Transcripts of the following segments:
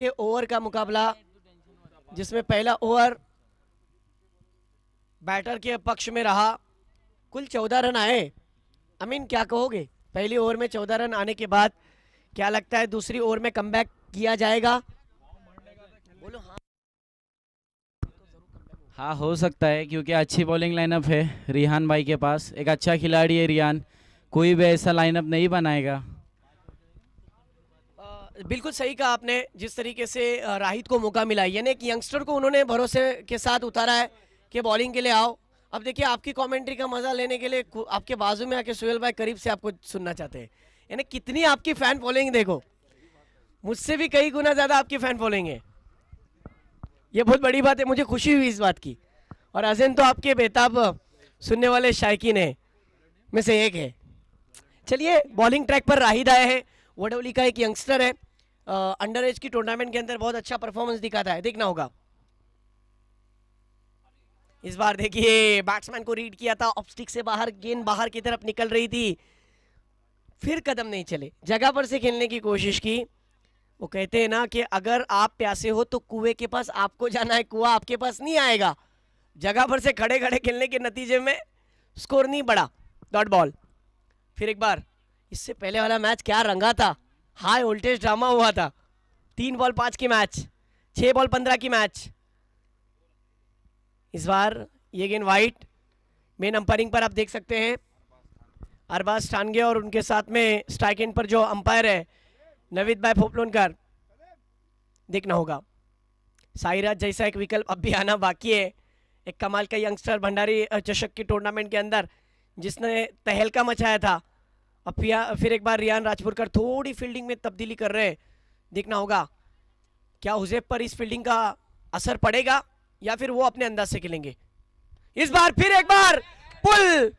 ये ओवर का मुकाबला जिसमें पहला ओवर बैटर के पक्ष में रहा। कुल 14 रन आए। अमीन, क्या कहोगे? पहली ओवर में 14 रन आने के बाद क्या लगता है दूसरी ओवर में कमबैक किया जाएगा? बोलो हाँ। हाँ, हो सकता है क्योंकि अच्छी बॉलिंग लाइनअप है रिहान भाई के पास। एक अच्छा खिलाड़ी है रिहान, कोई भी ऐसा लाइनअप नहीं बनाएगा। बिल्कुल सही कहा आपने। जिस तरीके से राहित को मौका मिला, यानी एक यंगस्टर को उन्होंने भरोसे के साथ उतारा है कि बॉलिंग के लिए आओ। अब देखिए, आपकी कमेंट्री का मजा लेने के लिए आपके बाजू में आके सुहेल भाई करीब से आपको सुनना चाहते हैं। यानी कितनी आपकी फैन फॉलोइंग देखो, मुझसे भी कई गुना ज्यादा आपकी फैन फॉलोइंग है। ये बहुत बड़ी बात है, मुझे खुशी हुई इस बात की। और अजैन तो आपके बेताब सुनने वाले शायकीन है में से एक है। चलिए, बॉलिंग ट्रैक पर राहिद आए हैं। वडोली का एक यंगस्टर है, अंडर एज की टूर्नामेंट के अंदर बहुत अच्छा परफॉर्मेंस दिखाता है, देखना होगा। इस बार देखिए, बैट्समैन को रीड किया था, ऑफ से बाहर, गेंद बाहर की तरफ निकल रही थी, फिर कदम नहीं चले, जगह पर से खेलने की कोशिश की। वो कहते हैं ना कि अगर आप प्यासे हो तो कुएं के पास आपको जाना है, कुआं आपके पास नहीं आएगा। जगह पर से खड़े खड़े खेलने के नतीजे में स्कोर नहीं बढ़ा, डॉट बॉल। फिर एक बार, इससे पहले वाला मैच क्या रंगा था, हाई वोल्टेज ड्रामा हुआ था। 3 बॉल 5 की मैच, 6 बॉल 15 की मैच। इस बार ये गेंद वाइट। मेन अंपायरिंग पर आप देख सकते हैं अरबाज टानगे और उनके साथ में स्ट्राइक एंड पर जो अंपायर है नवीद भाई फोपलोनकर, देखना होगा। साईराज जैसा एक विकल्प अब भी आना बाकी है। एक कमाल का यंगस्टर भंडारी चषक की टूर्नामेंट के अंदर जिसने तहलका मचाया था। अब फिर एक बार रियान राजपुरकर थोड़ी फील्डिंग में तब्दीली कर रहे हैं, देखना होगा क्या हुजैफ पर इस फील्डिंग का असर पड़ेगा या फिर वो अपने अंदाज से खेलेंगे। इस बार फिर एक बार पुल,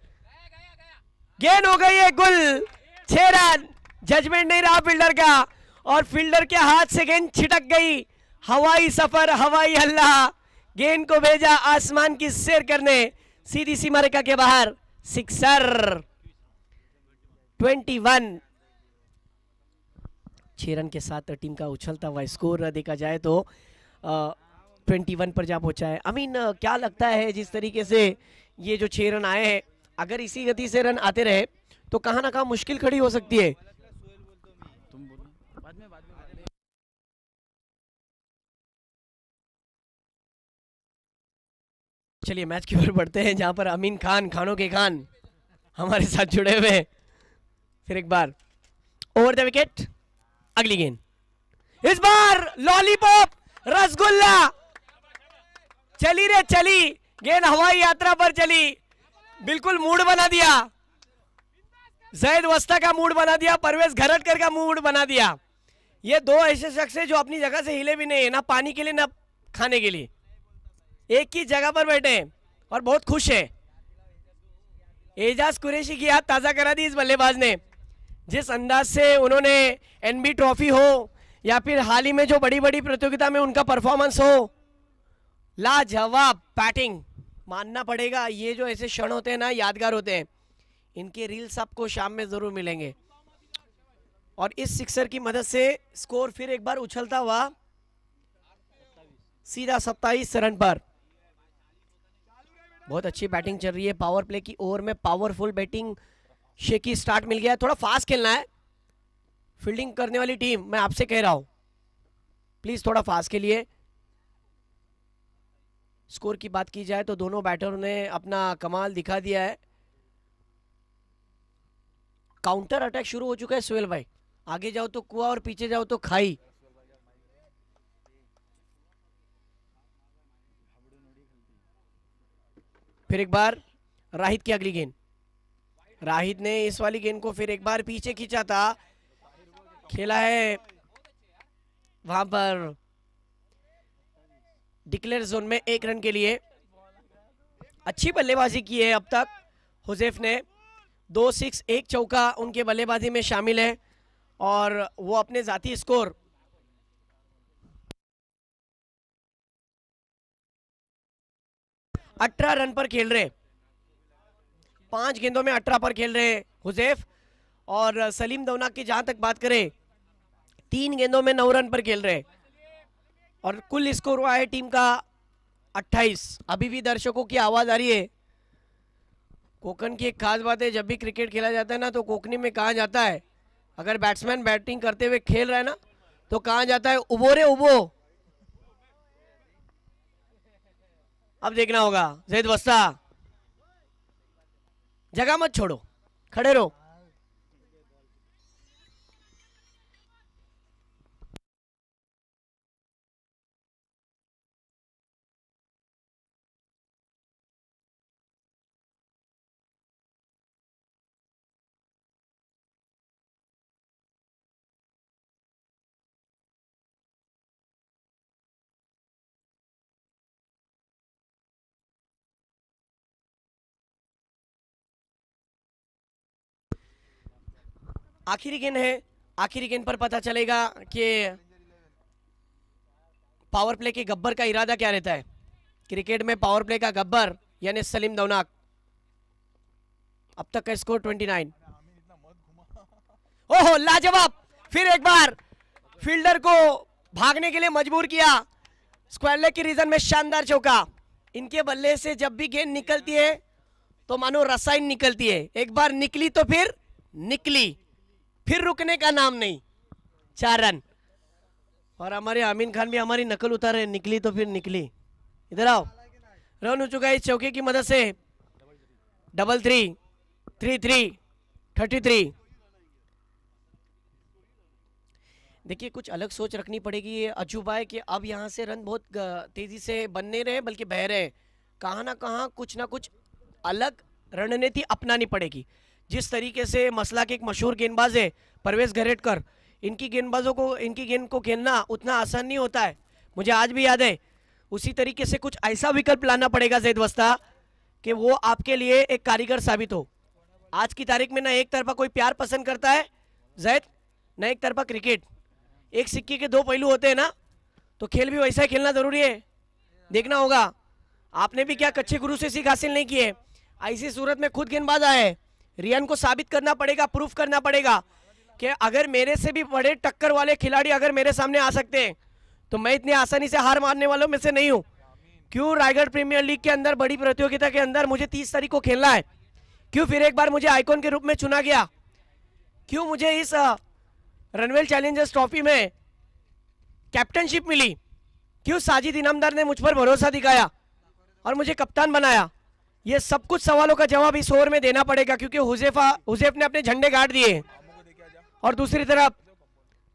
गेंद हो गई है गुल, 6 रन। जजमेंट नहीं रहा फील्डर का और फील्डर के हाथ से गेंद छिटक गई। हवाई सफर, हवाई हल्ला, गेंद को भेजा आसमान की सैर करने, सीधी सीमा रेखा के बाहर, सिक्सर। 21। 6 रन के साथ टीम का उछलता हुआ स्कोर देखा जाए तो 21 पर जा पहुंचा है। अमीन, क्या लगता है जिस तरीके से ये जो 6 रन आए हैं, अगर इसी गति से रन आते रहे तो कहां ना कहां मुश्किल खड़ी हो सकती है। चलिए मैच की ओर बढ़ते हैं, जहां पर अमीन खान, खानों के खान हमारे साथ जुड़े हुए हैं। फिर एक बार ओवर द विकेट, अगली गेंद। इस बार लॉलीपॉप, रसगुल्ला, चली रे चली, गेंद हवाई यात्रा पर चली, बिल्कुल मूड बना दिया। जैद वस्ता का मूड बना दिया, परवेज घरटकर का मूड बना दिया। ये दो ऐसे शख्स हैं जो अपनी जगह से हिले भी नहीं है, ना पानी के लिए ना खाने के लिए, एक ही जगह पर बैठे हैं और बहुत खुश है। एजाज कुरैशी की याद ताजा करा दी इस बल्लेबाज ने। जिस अंदाज से उन्होंने एनबी ट्रॉफी हो या फिर हाल ही में जो बड़ी बड़ी प्रतियोगिता में उनका परफॉर्मेंस हो, लाजवाब बैटिंग, मानना पड़ेगा। ये जो ऐसे क्षण होते हैं ना, यादगार होते हैं। इनके रील्स आपको शाम में जरूर मिलेंगे। और इस सिक्सर की मदद से स्कोर फिर एक बार उछलता हुआ सीधा 27 रन पर। बहुत अच्छी बैटिंग चल रही है। पावर प्ले की ओवर में पावरफुल बैटिंग, शेकी स्टार्ट मिल गया है। थोड़ा फास्ट खेलना है फील्डिंग करने वाली टीम, मैं आपसे कह रहा हूं, प्लीज थोड़ा फास्ट खेलिए। स्कोर की बात की जाए तो दोनों बैटरों ने अपना कमाल दिखा दिया है। काउंटर अटैक शुरू हो चुका है सुहेल भाई। आगे जाओ तो कुआं और पीछे जाओ तो खाई। फिर एक बार राहिद की अगली गेंद। राहिद ने इस वाली गेंद को फिर एक बार पीछे खींचा था, खेला है वहां पर डिक्लेयर जोन में 1 रन के लिए। अच्छी बल्लेबाजी की है अब तक हुजैफ ने, 2 6 1 चौका उनके बल्लेबाजी में शामिल है और वो अपने जाती स्कोर 18 रन पर खेल रहे। 5 गेंदों में 18 पर खेल रहे हुजैफ। और सलीम दौना की जहां तक बात करें, 3 गेंदों में 9 रन पर खेल रहे। और कुल स्कोर हुआ है टीम का 28। अभी भी दर्शकों की आवाज आ रही है। कोकण की एक खास बात है, जब भी क्रिकेट खेला जाता है ना तो कोकणी में कहा जाता है, अगर बैट्समैन बैटिंग करते हुए खेल रहा है ना तो कहा जाता है उबो रे उबो। अब देखना होगा जैद वस्ता, जगह मत छोड़ो, खड़े रहो। आखिरी गेंद है, आखिरी गेंद पर पता चलेगा कि पावर प्ले के गब्बर का इरादा क्या रहता है। क्रिकेट में पावर प्ले का गब्बर यानी सलीम दौनाक। अब तक का स्कोर 29। ओहो लाजवाब, फिर एक बार फील्डर को भागने के लिए मजबूर किया। स्क्वायर लेग की रीजन में शानदार चौका। इनके बल्ले से जब भी गेंद निकलती है तो मानो रसायन निकलती है। एक बार निकली तो फिर निकली, फिर रुकने का नाम नहीं। 4 रन। और हमारे आमीन खान भी हमारी नकल उतारे, निकली तो फिर निकली। इधर आओ। रन हो चुका है इस चौके की मदद से 33, 33, 33। देखिए कुछ अलग सोच रखनी पड़ेगी ये अजूबा है कि अब यहाँ से रन बहुत तेजी से बन नहीं रहे बल्कि बह रहे हैं। कहाँ ना कुछ अलग रणनीति अपनानी पड़ेगी। जिस तरीके से मसला के एक मशहूर गेंदबाज है परवेज घरेटकर, इनकी गेंद को खेलना उतना आसान नहीं होता है, मुझे आज भी याद है। उसी तरीके से कुछ ऐसा विकल्प लाना पड़ेगा जैद वस्ता कि वो आपके लिए एक कारीगर साबित हो। आज की तारीख में ना एक तरफा कोई प्यार पसंद करता है जैद, ना एक तरफा क्रिकेट। एक सिक्के के दो पहलू होते हैं ना, तो खेल भी वैसा ही खेलना जरूरी है। देखना होगा आपने भी क्या कच्चे गुरु से सीख हासिल नहीं की है। ऐसी सूरत में खुद गेंदबाज आए, रियान को साबित करना पड़ेगा, प्रूफ करना पड़ेगा कि अगर मेरे से भी बड़े टक्कर वाले खिलाड़ी अगर मेरे सामने आ सकते हैं तो मैं इतनी आसानी से हार मानने वालों में से नहीं हूं। क्यों रायगढ़ प्रीमियर लीग के अंदर बड़ी प्रतियोगिता के अंदर मुझे 30 तारीख को खेलना है, क्यों फिर एक बार मुझे आइकॉन के रूप में चुना गया, क्यों मुझे इस रणवेल चैलेंजर्स ट्रॉफी में कैप्टनशिप मिली, क्यों साजिद इनामदार ने मुझ पर भरोसा दिखाया और मुझे कप्तान बनाया। ये सब कुछ सवालों का जवाब इस ओवर में देना पड़ेगा क्योंकि हुजैफ ने अपने झंडे गाड़ दिए। और दूसरी तरफ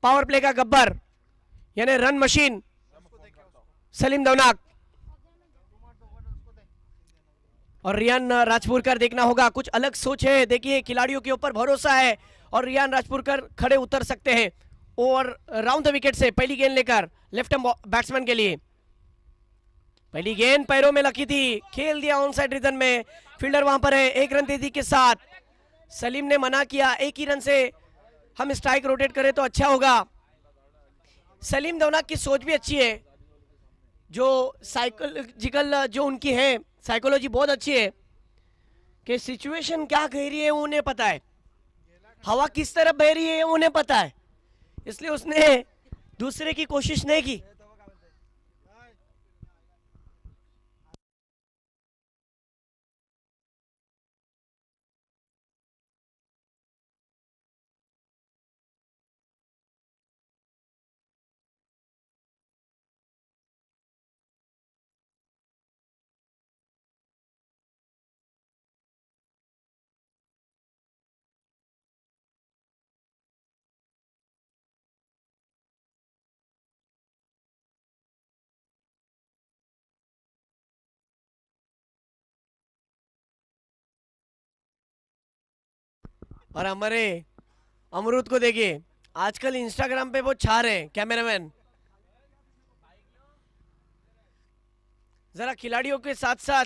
पावर प्ले का गब्बर यानी रन मशीन सलीम दौनाक और रियान राजपुरकर। देखना होगा कुछ अलग सोच है। देखिए खिलाड़ियों के ऊपर भरोसा है और रियान राजपुरकर खड़े उतर सकते हैं और राउंड द विकेट से पहली गेंद लेकर लेफ्ट हैंड बैट्समैन के लिए। पहली गेंद पैरों में लगी थी, खेल दिया ऑन साइड रीजन में। फील्डर वहां पर है, एक रन तेजी के साथ। सलीम ने मना किया, एक ही रन से हम स्ट्राइक रोटेट करें तो अच्छा होगा। सलीम दौनाक की सोच भी अच्छी है, जो साइकोलॉजिकल जो उनकी है साइकोलॉजी बहुत अच्छी है कि सिचुएशन क्या कह रही है उन्हें पता है, हवा किस तरफ बह रही है उन्हें पता है, इसलिए उसने दूसरे की कोशिश नहीं की। और हमारे अमरूद को देखिए, आजकल इंस्टाग्राम पे वो छा रहे हैं कैमरामैन। जरा खिलाड़ियों के साथ साथ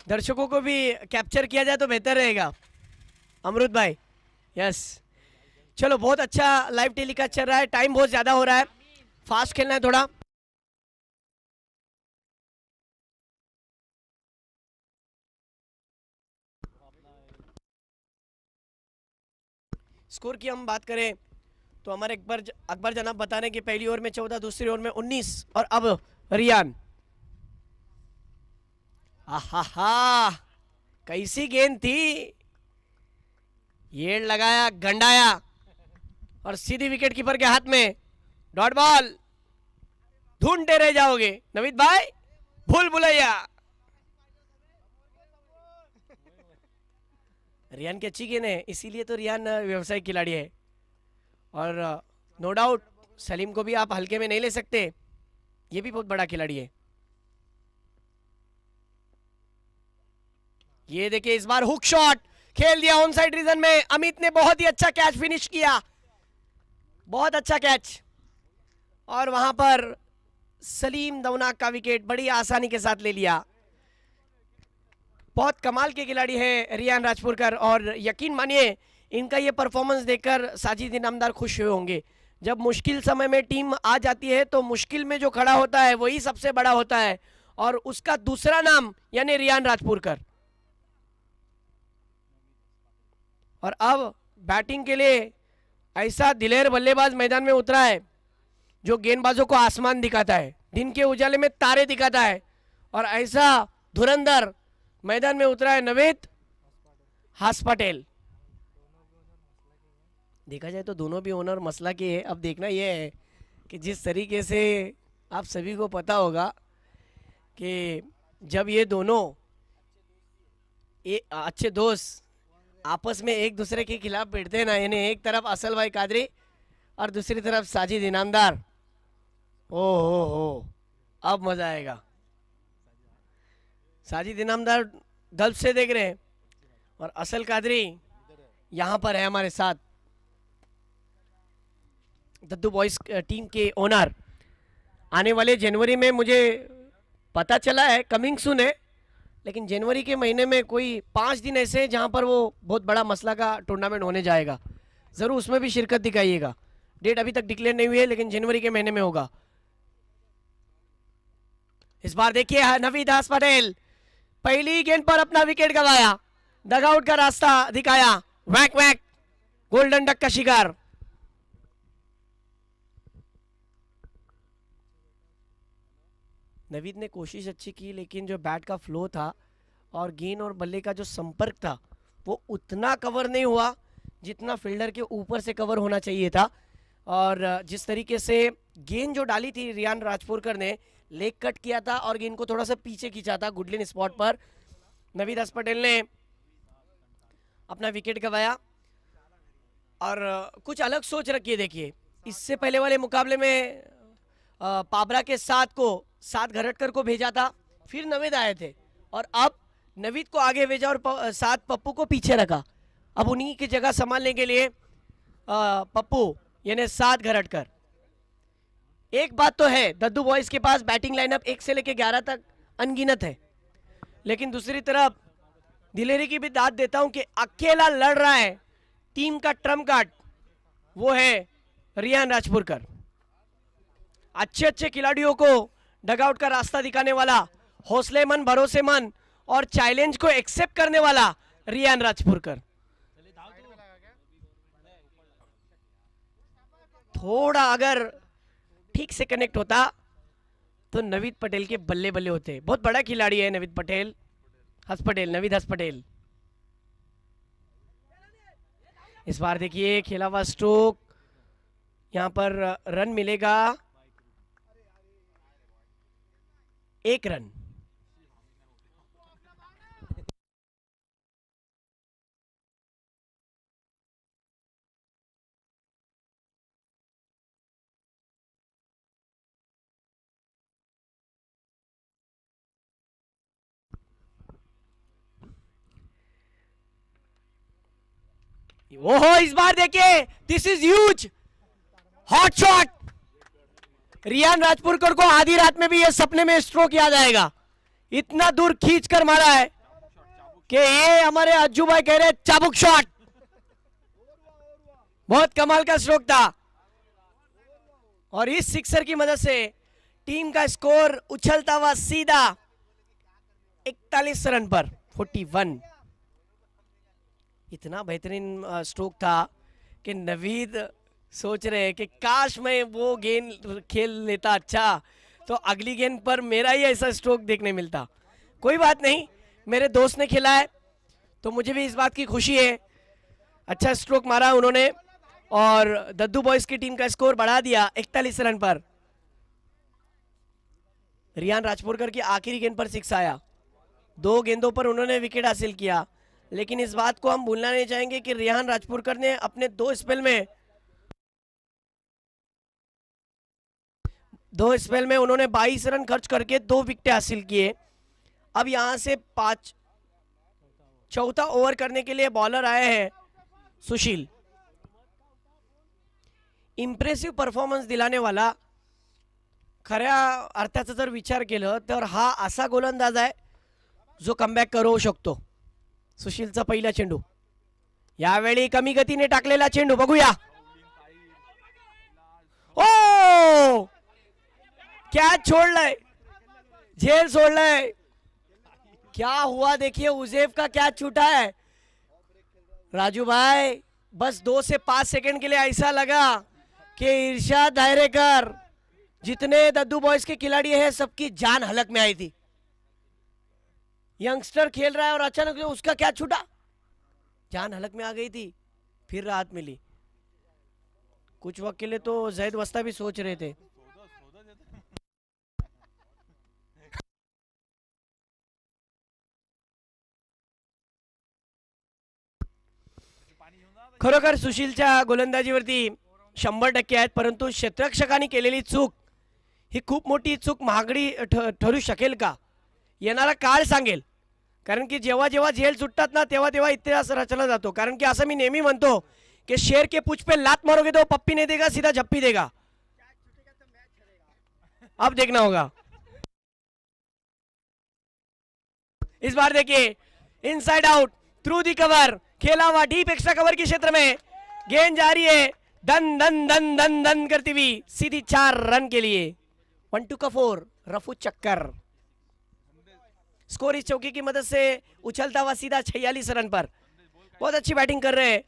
दर्शकों को भी कैप्चर किया जाए तो बेहतर रहेगा। अमरूद भाई, यस। चलो बहुत अच्छा लाइव टेलीकास्ट चल रहा है, टाइम बहुत ज्यादा हो रहा है, फास्ट खेलना है थोड़ा। स्कोर की हम बात करें तो हमारे अकबर जनाब बता रहे हैं कि पहली ओवर में 14, दूसरी ओवर में 19 और अब रियान। आहा, कैसी गेंद थी, ये लगाया, गंडाया और सीधी विकेट कीपर के हाथ में। डॉट बॉल, ढूंढते रह जाओगे नवीद भाई, भूल भुलैया। रियान की अच्छी गेंद है, इसीलिए तो रियान व्यवसायिक खिलाड़ी है। और नो डाउट सलीम को भी आप हल्के में नहीं ले सकते, ये भी बहुत बड़ा खिलाड़ी है। ये देखिए इस बार हुक शॉट खेल दिया ऑन साइड रीजन में। अमित ने बहुत ही अच्छा कैच फिनिश किया, बहुत अच्छा कैच। और वहां पर सलीम दौनाक का विकेट बड़ी आसानी के साथ ले लिया। बहुत कमाल के खिलाड़ी है रियान राजपुरकर, और यकीन मानिए इनका ये परफॉर्मेंस देखकर साजिद इनामदार खुश हुए होंगे। जब मुश्किल समय में टीम आ जाती है तो मुश्किल में जो खड़ा होता है वही सबसे बड़ा होता है, और उसका दूसरा नाम यानी रियान राजपुरकर। और अब बैटिंग के लिए ऐसा दिलेर बल्लेबाज मैदान में उतरा है जो गेंदबाजों को आसमान दिखाता है, दिन के उजाले में तारे दिखाता है। और ऐसा धुरंधर मैदान में उतरा है नवेद हास पटेल। देखा जाए तो दोनों भी ओनर मसला के है। अब देखना यह है कि जिस तरीके से आप सभी को पता होगा कि जब ये दोनों अच्छे दोस्त आपस में एक दूसरे के खिलाफ बैठते हैं ना, यानी एक तरफ असल भाई कादरी और दूसरी तरफ साजिद इनामदार, हो अब मजा आएगा। साजिद इनामदार गल्फ से देख रहे हैं और असल कादरी यहां पर है हमारे साथ। दद्दू बॉयज टीम के ओनर आने वाले जनवरी में, मुझे पता चला है कमिंग सून है, लेकिन जनवरी के महीने में कोई 5 दिन ऐसे हैं जहां पर वो बहुत बड़ा मसला का टूर्नामेंट होने जाएगा। ज़रूर उसमें भी शिरकत दिखाइएगा। डेट अभी तक डिक्लेयर नहीं हुई है, लेकिन जनवरी के महीने में होगा। इस बार देखिए नवीद हास पटेल पहली गेंद पर अपना विकेट गंवाया, डगआउट का रास्ता दिखाया, वैक वैक गोल्डन डक का शिकार। नवीद ने कोशिश अच्छी की, लेकिन जो बैट का फ्लो था और गेंद और बल्ले का जो संपर्क था वो उतना कवर नहीं हुआ जितना फील्डर के ऊपर से कवर होना चाहिए था। और जिस तरीके से गेंद जो डाली थी रियान राजपुरकर ने, लेग कट किया था और गेंद को थोड़ा सा पीछे खींचा था गुडलिन स्पॉट पर। नवीद हास पटेल ने अपना विकेट गंवाया और कुछ अलग सोच रखी है। देखिए इससे पहले वाले मुकाबले में पाबरा के साथ घरटकर को भेजा था, फिर नवीद आए थे, और अब नवीद को आगे भेजा और साथ पप्पू को पीछे रखा। अब उन्हीं की जगह संभालने के लिए पप्पू यानी साथ घरटकर। एक बात तो है, दद्दू बॉयज के पास बैटिंग लाइनअप 1 से लेकर 11 तक अनगिनत है, लेकिन दूसरी तरफ दिलेरी की भी दाद देता हूं कि अकेला लड़ रहा है टीम का ट्रम्प कार्ड, वो है रियान राजपुरकर। अच्छे अच्छे खिलाड़ियों को डगआउट का रास्ता दिखाने वाला, हौसलेमंद, भरोसेमंद और चैलेंज को एक्सेप्ट करने वाला रियान राजपुरकर। थोड़ा अगर ठीक से कनेक्ट होता तो नवीद पटेल के बल्ले बल्ले होते। बहुत बड़ा खिलाड़ी है नवीद पटेल, नवीद हास पटेल। इस बार देखिए खेला हुआ स्ट्रोक, यहां पर रन मिलेगा 1 रन। ओहो इस बार देखिए, this is huge hot shot. Riyan Rajpurkar को आधी रात में भी ये सपने में स्ट्रोक याद आएगा, इतना दूर खींच कर मारा है कि ये हमारे अज्जू भाई कह रहे चाबुक शॉट। बहुत कमाल का स्ट्रोक था और इस सिक्सर की मदद से टीम का स्कोर उछलता हुआ सीधा 41 रन पर 41। इतना बेहतरीन स्ट्रोक था कि नवीद सोच रहे हैं कि काश मैं वो गेंद खेल लेता अच्छा, तो अगली गेंद पर मेरा ही ऐसा स्ट्रोक देखने मिलता। कोई बात नहीं, मेरे दोस्त ने खेला है तो मुझे भी इस बात की खुशी है। अच्छा स्ट्रोक मारा उन्होंने और दद्दू बॉयज की टीम का स्कोर बढ़ा दिया 41 रन पर। रियान राजपुरकर की आखिरी गेंद पर सिक्स आया, 2 गेंदों पर उन्होंने विकेट हासिल किया। लेकिन इस बात को हम भूलना नहीं चाहेंगे कि रियान राजपुरकर ने अपने 2 स्पेल में उन्होंने 22 रन खर्च करके 2 विकेट हासिल किए। अब यहां से 5 चौथा ओवर करने के लिए बॉलर आए हैं सुशील। इम्प्रेसिव्ह परफॉर्मन्स दिलाने वाला, खऱ्या अर्थाचा जर विचार केलं तर हा असा गोलंदाज आहे जो कमबॅक करू शकतो। सुशीलचा पहिला चेंडू, यावेळी कमी गतीने टाकलेला चेंडू, बघूया। ओ कॅच छोड़लाय, झेल सोडलाय, क्या हुआ देखिए, उजेफ का कैच छूटा है। राजू भाई बस 2 से 5 सेकंड के लिए ऐसा लगा कि इरशाद दायरेकर, जितने दद्दू बॉयज के खिलाड़ी हैं सबकी जान हलक में आई थी। यंगस्टर खेल रहा है और अचानक से उसका क्या छूटा, जान हलक में आ गई थी, फिर राहत मिली। कुछ वक्त के लिए तो जैद वस्ता भी सोच रहे थे। खरोखर सुशीलच्या गोलंदाजीवरती 100% आहेत, परंतु क्षेत्ररक्षकांनी केलेली चूक ही खूप मोठी चूक महागडी ठरू शकेल का, येणारा काळ सांगेल। कारण की जेव्हा जेव्हा झेल सुटतात ना तेव्हा तेव्हा इतिहास रचला जातो। कारण की असं मी नेहमी म्हणतो कि शेर के पूंछ पे लात मारोगे तो पप्पी नहीं देगा, सीधा झप्पी देगा। अब देखना होगा। इस बार देखिए inside out through the cover, खेला हुआ डीप एक्स्ट्रा कवर के क्षेत्र में गेंद जा रही है दन दन दन दन दन करती हुई सीधी 4 रन के लिए। 1-2 का 4, रफू चक्कर। स्कोर इस चौकी की मदद से उछलता हुआ सीधा 46 रन पर। बहुत अच्छी बैटिंग कर रहे हैं।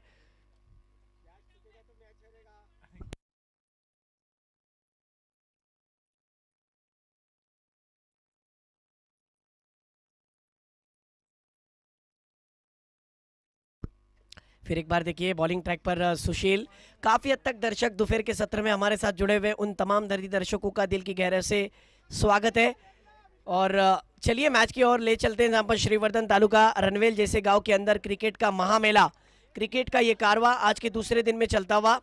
फिर एक बार देखिए बॉलिंग ट्रैक पर सुशील। काफी हद तक दर्शक दोपहर के सत्र में हमारे साथ जुड़े हुए उन तमाम दर्दी दर्शकों का दिल की गहराई से स्वागत है। और चलिए मैच की ओर ले चलते हैं, जहां पर श्रीवर्धन तालुका रनवेल जैसे गांव के अंदर क्रिकेट का महामेला, क्रिकेट का ये कारवा आज के दूसरे दिन में चलता हुआ।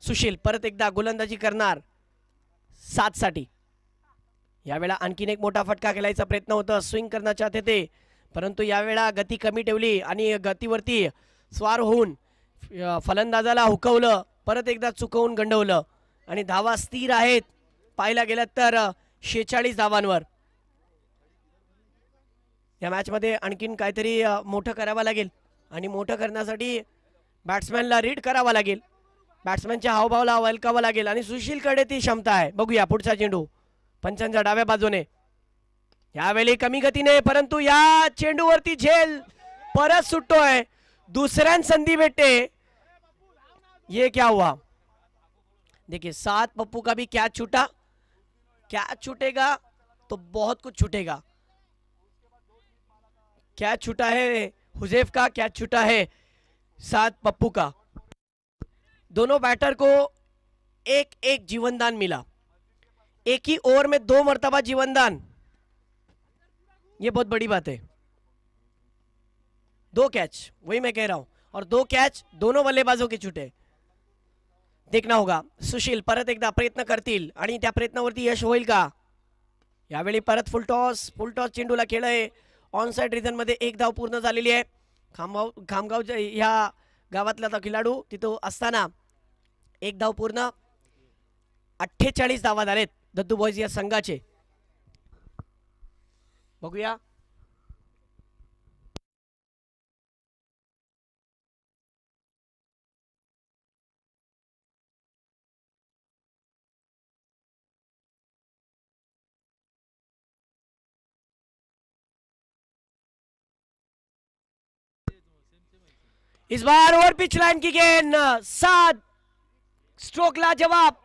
सुशील परत एकदा गोलंदाजी करणार 7 साठी। यावेळा आणखीन एक मोठा फटका खेळायचा प्रयत्न होता, स्विंग करना चाहते थे, परंतु यावेळा गती कमी ठेवली आणि गतीवरती स्वार होऊन फलंदाजाला हुकवलं, परत एकदा चुकवून गंडवलं आणि धावा स्थिर आहेत पाहायला गेलं तर 46 धावांवर। या मॅच मध्ये आणखीन काहीतरी मोठं करावं लागेल आणि मोठं करण्यासाठी बॅट्समॅनला रीड करावा लागेल, बॅट्समॅनच्या हावभावाला वळकावं लागेल आणि सुशीलकडे ती क्षमता आहे। बघूया पुढचा चेंडू पंचांच्या डाव्या बाजूने, यावेळी कमी गतीने, परंतु या चेंडूवरती झेल परत सुटतोय, दूसऱ्या संधि बेटे। ये क्या हुआ देखिए, 7 पप्पू का भी कैच छूटा, कैच छूटेगा तो बहुत कुछ छूटेगा। कैच छूटा है हुजैफ का, कैच छूटा है 7 पप्पू का। दोनों बैटर को एक एक जीवनदान मिला, एक ही ओवर में 2 मर्तबा जीवनदान, ये बहुत बड़ी बात है। 2 कैच, वही मैं कह रहा हूं, और 2 कैच दोनों बल्लेबाजों के छूटे। देखना होगा सुशील परत एकदा प्रयत्न करतील आणि त्या प्रयत्नावरती यश होईल का। यावेळी परत फुल टॉस चेंडूला खेळय, ऑन साइड रिजन मध्ये 1 धाव पूर्ण झालेली आहे। खामगाव ह्या गावातला तो खेळाडू तिथं असताना 1 धाव पूर्ण, 48 धावा झालेत दद्दू बॉयज या संघाचे। बघूया इस बार ओवर पिच लाइन की गेंद, 7 स्ट्रोक लाजवाब।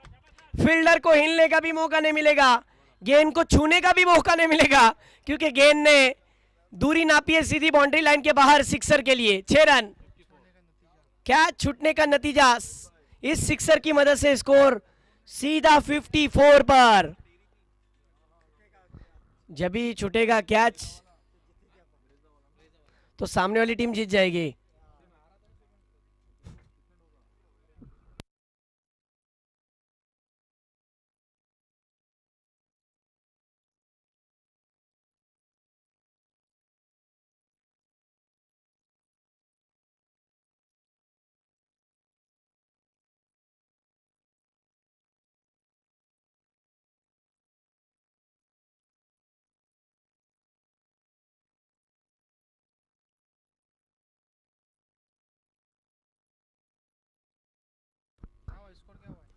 फील्डर को हिलने का भी मौका नहीं मिलेगा, गेंद को छूने का भी मौका नहीं मिलेगा, क्योंकि गेंद ने दूरी नापी है सीधी बाउंड्री लाइन के बाहर सिक्सर के लिए। 6 रन। कैच छूटने का नतीजा, इस सिक्सर की मदद से स्कोर सीधा 54 पर। जब भी छूटेगा कैच तो सामने वाली टीम जीत जाएगी।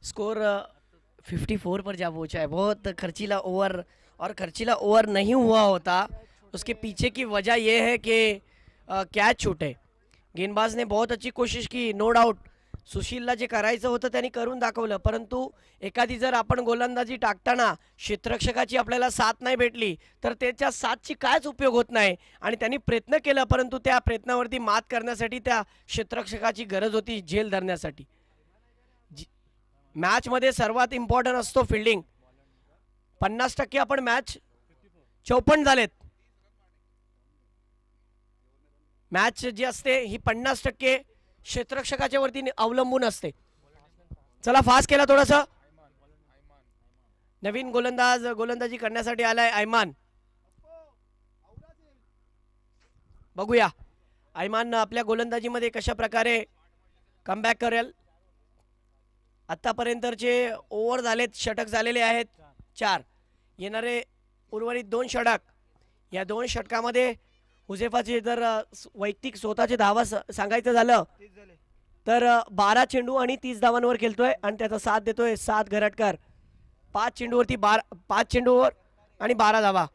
स्कोर 54 पर जा पहुंचा है। बहुत खर्चीला ओवर, और खर्चीला ओवर नहीं हुआ होता उसके पीछे की वजह यह है कि कैच छूटे। गेंदबाज ने बहुत अच्छी कोशिश की, नो डाऊट सुशीलला जे करायचं होतं त्यांनी करून दाखवलं, परंतु एखादी जर आपण गोलंदाजी टाकताना क्षेत्ररक्षकाची आपल्याला साथ नाही भेटली तर त्याच्या साथची कायच उपयोग होत नाही। आणि त्यांनी प्रयत्न केला, परंतु त्या प्रयत्नावरती मात करण्यासाठी त्या क्षेत्ररक्षकाची गरज होती झेल धरण्यासाठी। मॅच मध्ये सर्वात इम्पॉर्टंट असतो फिल्डिंग। 50% आपण मॅच 54 झालेत। मॅच जी असते ही 50% क्षेत्ररक्षकाच्या वरती अवलंबून असते। चला फास्ट केला थोडासा। नवीन गोलंदाज गोलंदाजी करण्यासाठी आलाय ऐमान। बघूया ऐमान आपल्या गोलंदाजीमध्ये कशा प्रकारे कमबॅक करेल। आतापर्यंतचे ओव्हर झालेत, षटक झालेले आहेत 4। येणारे उर्वरित 2 षटक, या 2 षटकामध्ये हुजेफाचे जर वैयक्तिक स्वतःचे धावा सांगायचं झालं तर 12 चेंडू आणि 30 धावांवर खेळतोय आणि त्याचा साथ देतोय 7 घरटकर। 5 चेंडूवरती 5 चेंडूवर आणि 12 धावा।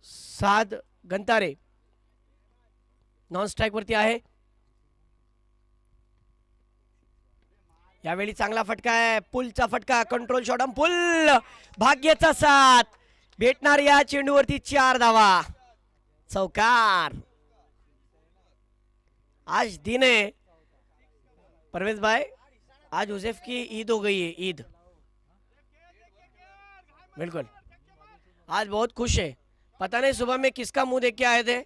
7 गंतारे नॉन स्ट्राइक वरती आहे। यावेळी चांगला फटका आहे, पुलचा फटका, कंट्रोल शॉट ऑन पुल, भाग्याचा साथ भेटणार या चेंडूवरती 4 धावा, चौकार। आज दिन है परवेज भाई, आज हुजैफ की ईद हो गई है, ईद। बिल्कुल आज बहुत खुश है। पता नहीं सुबह में किसका मुंह देख के आए थे,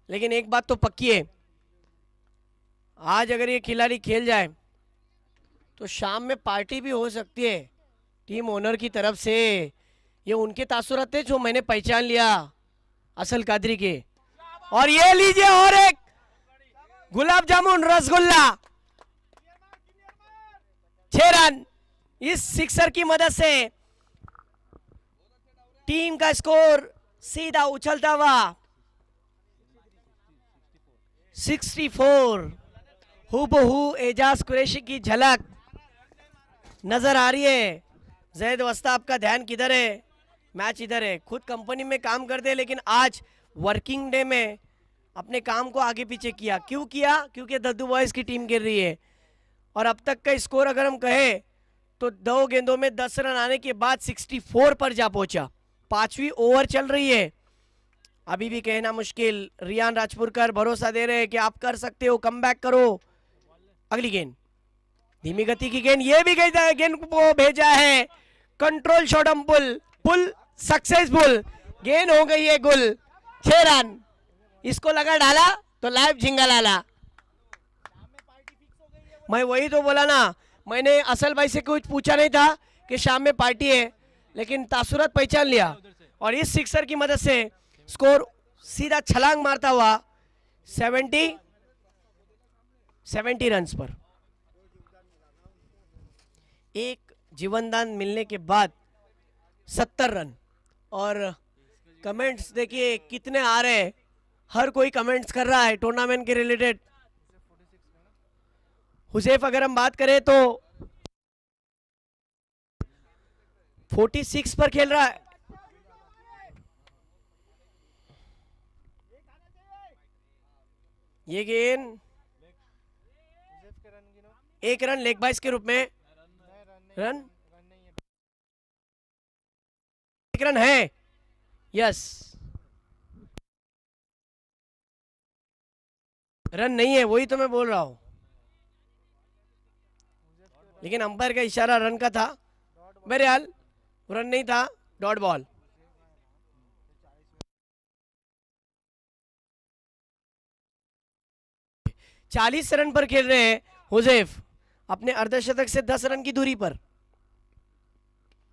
लेकिन एक बात तो पक्की है, आज अगर ये खिलाड़ी खेल जाए तो शाम में पार्टी भी हो सकती है टीम ओनर की तरफ से। ये उनके तासुरात थे जो मैंने पहचान लिया असल कादरी के। और ये लीजिए और एक गुलाब जामुन रसगुल्ला। 6 रन इस सिक्सर की मदद से टीम का स्कोर सीधा उछलता हुआ 64। हूबहू एजाज कुरैशी की झलक नजर आ रही है। जैद वस्ताब का ध्यान किधर है, मैच इधर है। खुद कंपनी में काम करते हैं, लेकिन आज वर्किंग डे में अपने काम को आगे पीछे किया। क्यों किया? क्योंकि दद्दू बॉयज की टीम गिर रही है। और अब तक का स्कोर अगर हम कहें तो 2 गेंदों में 10 रन आने के बाद 64 पर जा पहुंचा। 5वीं ओवर चल रही है, अभी भी कहना मुश्किल। रियान राजपुरकर भरोसा दे रहे हैं कि आप कर सकते हो, कमबैक करो। अगली गेंद धीमी गति की गेंद, ये भी गेंद को भेजा है, control shot on pull, pull successful, गेंद हो गई है गुल। 6 रन। इसको लगा डाला तो लाइव झिंगा लाला। मैं वही तो बोला ना, मैंने असल भाई से कुछ पूछा नहीं था कि शाम में पार्टी है, लेकिन तासुरात पहचान लिया। और इस सिक्सर की मदद से स्कोर सीधा छलांग मारता हुआ 70 रन्स पर। एक जीवनदान मिलने के बाद 70 रन। और कमेंट्स देखिए कितने आ रहे हैं, हर कोई कमेंट्स कर रहा है टूर्नामेंट के रिलेटेड। हुजैफ अगर हम बात करें तो 46 पर खेल रहा है, ये गेंद एक रन लेग बाइस के रूप में। रन एक रन है, यस। रन नहीं है, वही तो मैं बोल रहा हूं, लेकिन अंपायर का इशारा रन का था। बहरहाल रन नहीं था, डॉट बॉल। चालीस रन पर खेल रहे हैं हुजैफ, अपने अर्धशतक से 10 रन की दूरी पर।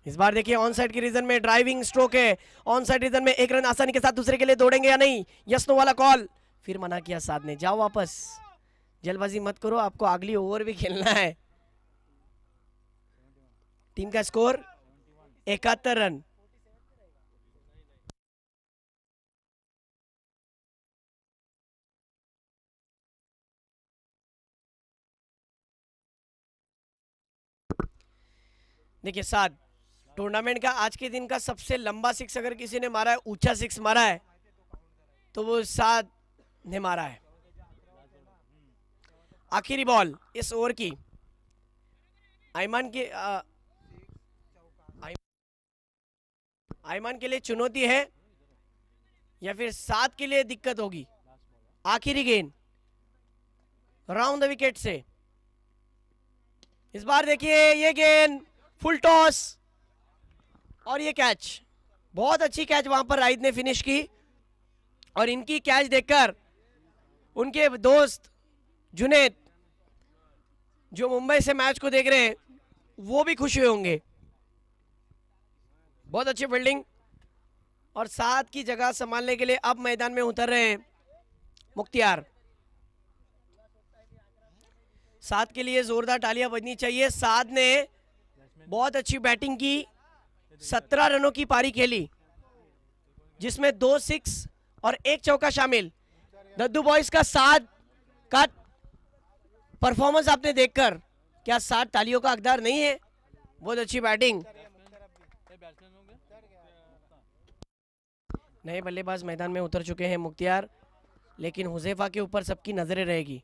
इस बार देखिए ऑन साइड के रीजन में ड्राइविंग स्ट्रोक है। ऑन साइड रीजन में एक रन आसानी के साथ दूसरे के लिए दौड़ेंगे या नहीं, यस नो वाला कॉल। फिर मना किया साध ने, जाओ वापस, जल्दबाजी मत करो, आपको अगली ओवर भी खेलना है। टीम का स्कोर 71 रन। देखिए साथ टूर्नामेंट का आज के दिन का सबसे लंबा सिक्स अगर किसी ने मारा है, ऊंचा सिक्स मारा है, तो वो साथ ने मारा है। आखिरी बॉल इस ओवर की। आयमान के आयमान के लिए चुनौती है या फिर सात के लिए दिक्कत होगी। आखिरी गेंद राउंड द विकेट से। इस बार देखिए ये गेंद फुल टॉस और ये कैच, बहुत अच्छी कैच वहां पर राहिद ने फिनिश की। और इनकी कैच देखकर उनके दोस्त जुनेद जो मुंबई से मैच को देख रहे हैं वो भी खुश हुए होंगे। बहुत अच्छी फील्डिंग और सात की जगह संभालने के लिए अब मैदान में उतर रहे हैं मुख्तियार। सात के लिए जोरदार तालियां बजनी चाहिए। सात ने बहुत अच्छी बैटिंग की, 17 रनों की पारी खेली जिसमें 2 सिक्स और 1 चौका शामिल। दद्दू बॉयज का सात का परफॉर्मेंस आपने देखकर क्या सात तालियों का हकदार नहीं है? बहुत अच्छी बैटिंग। नए बल्लेबाज मैदान में उतर चुके हैं मुख्तियार, लेकिन हुजैफा के ऊपर सबकी नजरें रहेगी।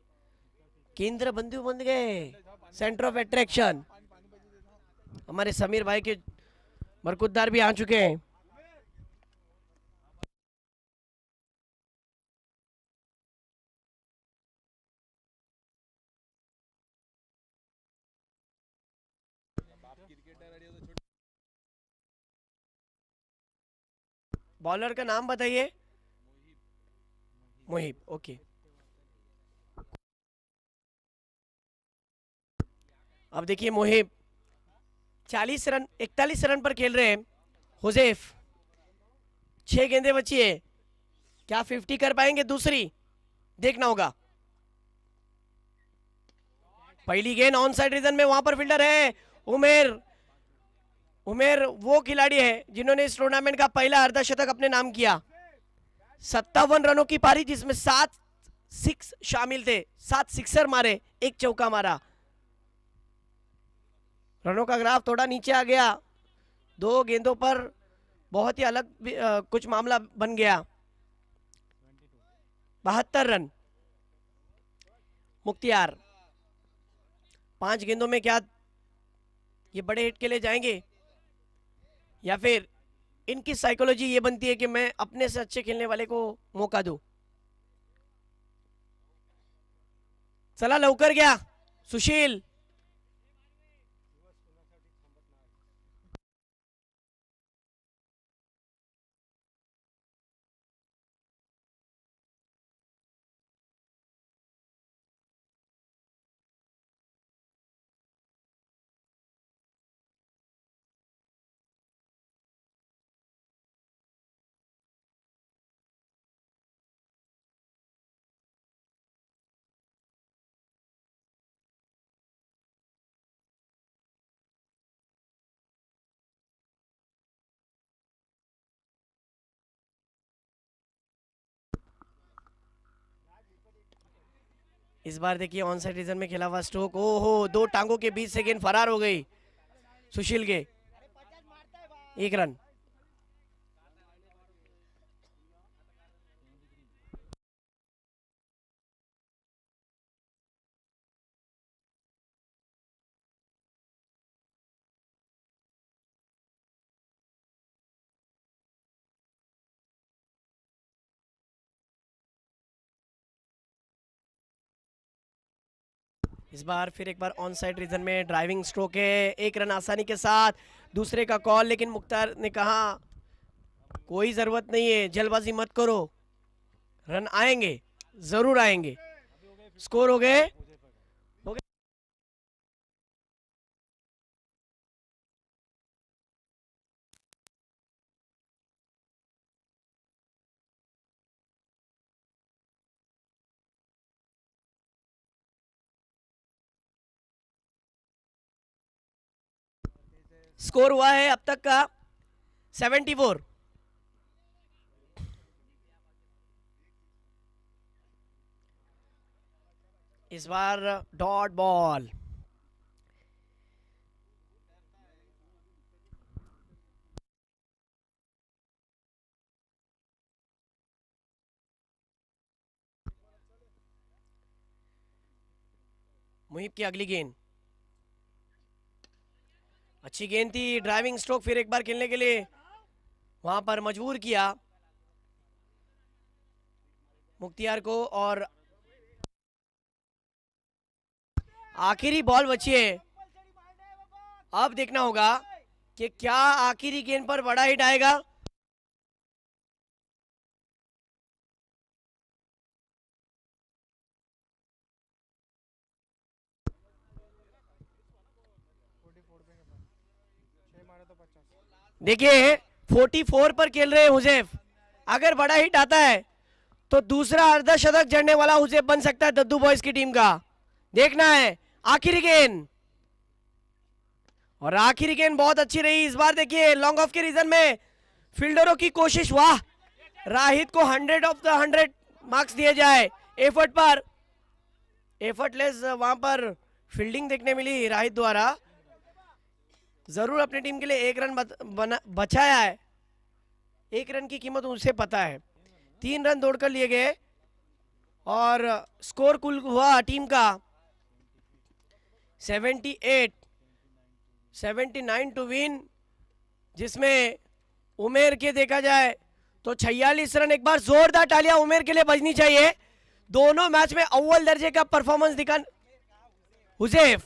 केंद्र बिंदु बन गए, सेंटर ऑफ अट्रैक्शन। हमारे समीर भाई के बरकुद्दार भी आ चुके हैं। बॉलर का नाम बताइए। मुहिब, ओके। अब देखिए मुहिब 40 रन 41 रन पर खेल रहे हैं। हुजैफ 6 गेंदें बची है, क्या 50 कर पाएंगे? दूसरी देखना होगा। पहली गेंद ऑन साइड रीजन में, वहां पर फील्डर है उमेर। उमेर वो खिलाड़ी है जिन्होंने इस टूर्नामेंट का पहला अर्धशतक अपने नाम किया। 57 रनों की पारी जिसमें 7 सिक्स शामिल थे, 7 सिक्सर मारे, 1 चौका मारा। रनों का ग्राफ थोड़ा नीचे आ गया, 2 गेंदों पर बहुत ही अलग कुछ मामला बन गया। 72 रन मुख्तियार। 5 गेंदों में क्या ये बड़े हिट के लिए जाएंगे या फिर इनकी साइकोलॉजी ये बनती है कि मैं अपने से अच्छे खेलने वाले को मौका दूं? चला लवकर गया सुशील। इस बार देखिए ऑन साइड रीजन में खेला हुआ स्ट्रोक, ओहो 2 टांगों के बीच से गेंद फरार हो गई सुशील के। 1 रन। इस बार फिर एक बार ऑन साइड रीजन में ड्राइविंग स्ट्रोक है, एक रन आसानी के साथ, दूसरे का कॉल, लेकिन मुख्तार ने कहा कोई जरूरत नहीं है, जल्दबाजी मत करो, रन आएंगे, जरूर आएंगे। स्कोर हो गए स्कोर हुआ है अब तक का 74। इस बार डॉट बॉल, मुहिब की अगली गेंद, अच्छी गेंद थी, ड्राइविंग स्ट्रोक फिर एक बार खेलने के लिए वहां पर मजबूर किया मुख्तियार को। और आखिरी बॉल बची है, अब देखना होगा कि क्या आखिरी गेंद पर बड़ा हिट आएगा। देखिए 44 पर खेल रहे हुजैफ, अगर बड़ा हिट आता है तो दूसरा अर्धशतक जड़ने वाला हुजैफ बन सकता है दद्दू बॉयज की टीम का। देखना है आखिरी गेंद, और आखिरी गेंद बहुत अच्छी रही इस बार। देखिए लॉन्ग ऑफ के रीजन में फील्डरों की कोशिश, वाह, राहित को 100 ऑफ द 100 मार्क्स दिए जाए एफर्ट पर। एफर्टलेस वहां पर फील्डिंग देखने मिली राहित द्वारा, जरूर अपनी टीम के लिए एक रन बचाया है, एक रन की कीमत उसे पता है। 3 रन दौड़कर लिए गए और स्कोर कुल हुआ टीम का 79 टू विन, जिसमें उमेर के देखा जाए तो 46 रन। एक बार जोरदार तालियां उमेर के लिए बजनी चाहिए, दोनों मैच में अव्वल दर्जे का परफॉर्मेंस दिखा हुजैफ,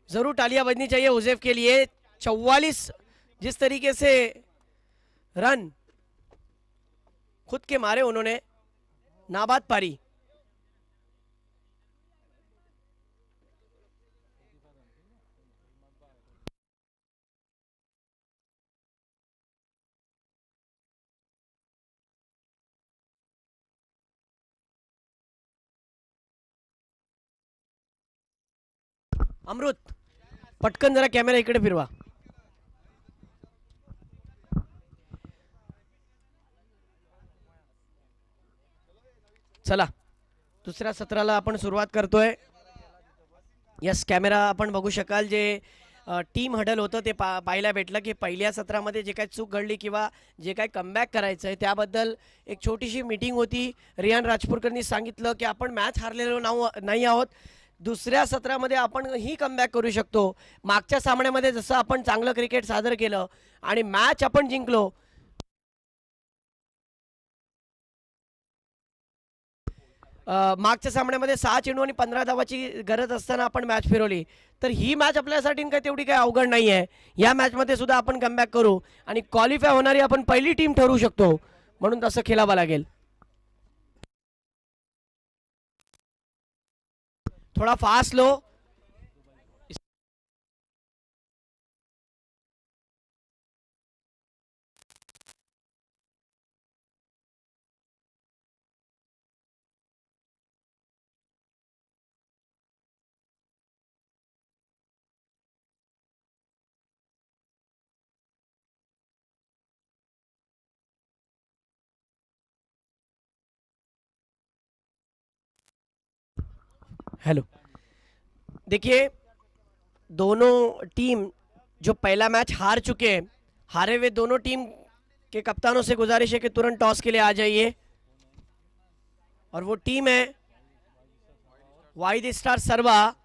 जरूर तालियां बजनी चाहिए हुजैफ के लिए। 44 जिस तरीके से रन खुद के मारे उन्होंने, नाबाद पारी। अमृत पटकन जरा कॅमेरा इकडे फिरवा। चला दुसऱ्या सत्राला आपण सुरुवात करतोय। यस, कॅमेरा आपण बघू शकाल, जे टीम हडल होतं ते पाहायला भेटलं की पहिल्या सत्रामध्ये जे काही चूक घडली किंवा जे काही कमबॅक करायचं आहे त्याबद्दल एक छोटीशी मीटिंग होती। रियान राजपूरकरनी सांगितलं की आपण मॅच हारलेलो नाही आहोत, दुसऱ्या सत्रामध्ये आपण ही कमबॅक करू शकतो। मागच्या सामन्यामध्ये जसं आपण चांगलं क्रिकेट सादर केलं आणि मॅच आपण जिंकलो, मागच्या सामन्यामध्ये 6 चेंडू आणि 15 धावाची गरज असताना आपण मॅच फिरवली, तर ही मॅच आपल्यासाठी काय तेवढी काय अवघड नाही आहे। या मॅचमध्ये सुद्धा आपण कमबॅक करू आणि क्वालिफाय होणारी आपण पहिली टीम ठरू शकतो, म्हणून तसं खेळावं लागेल। थोड़ा फास्ट लो, हेलो। देखिए दोनों टीम जो पहला मैच हार चुके हैं, हारे हुए दोनों टीम के कप्तानों से गुजारिश है कि तुरंत टॉस के लिए आ जाइए, और वो टीम है वाहिद स्टार सरवा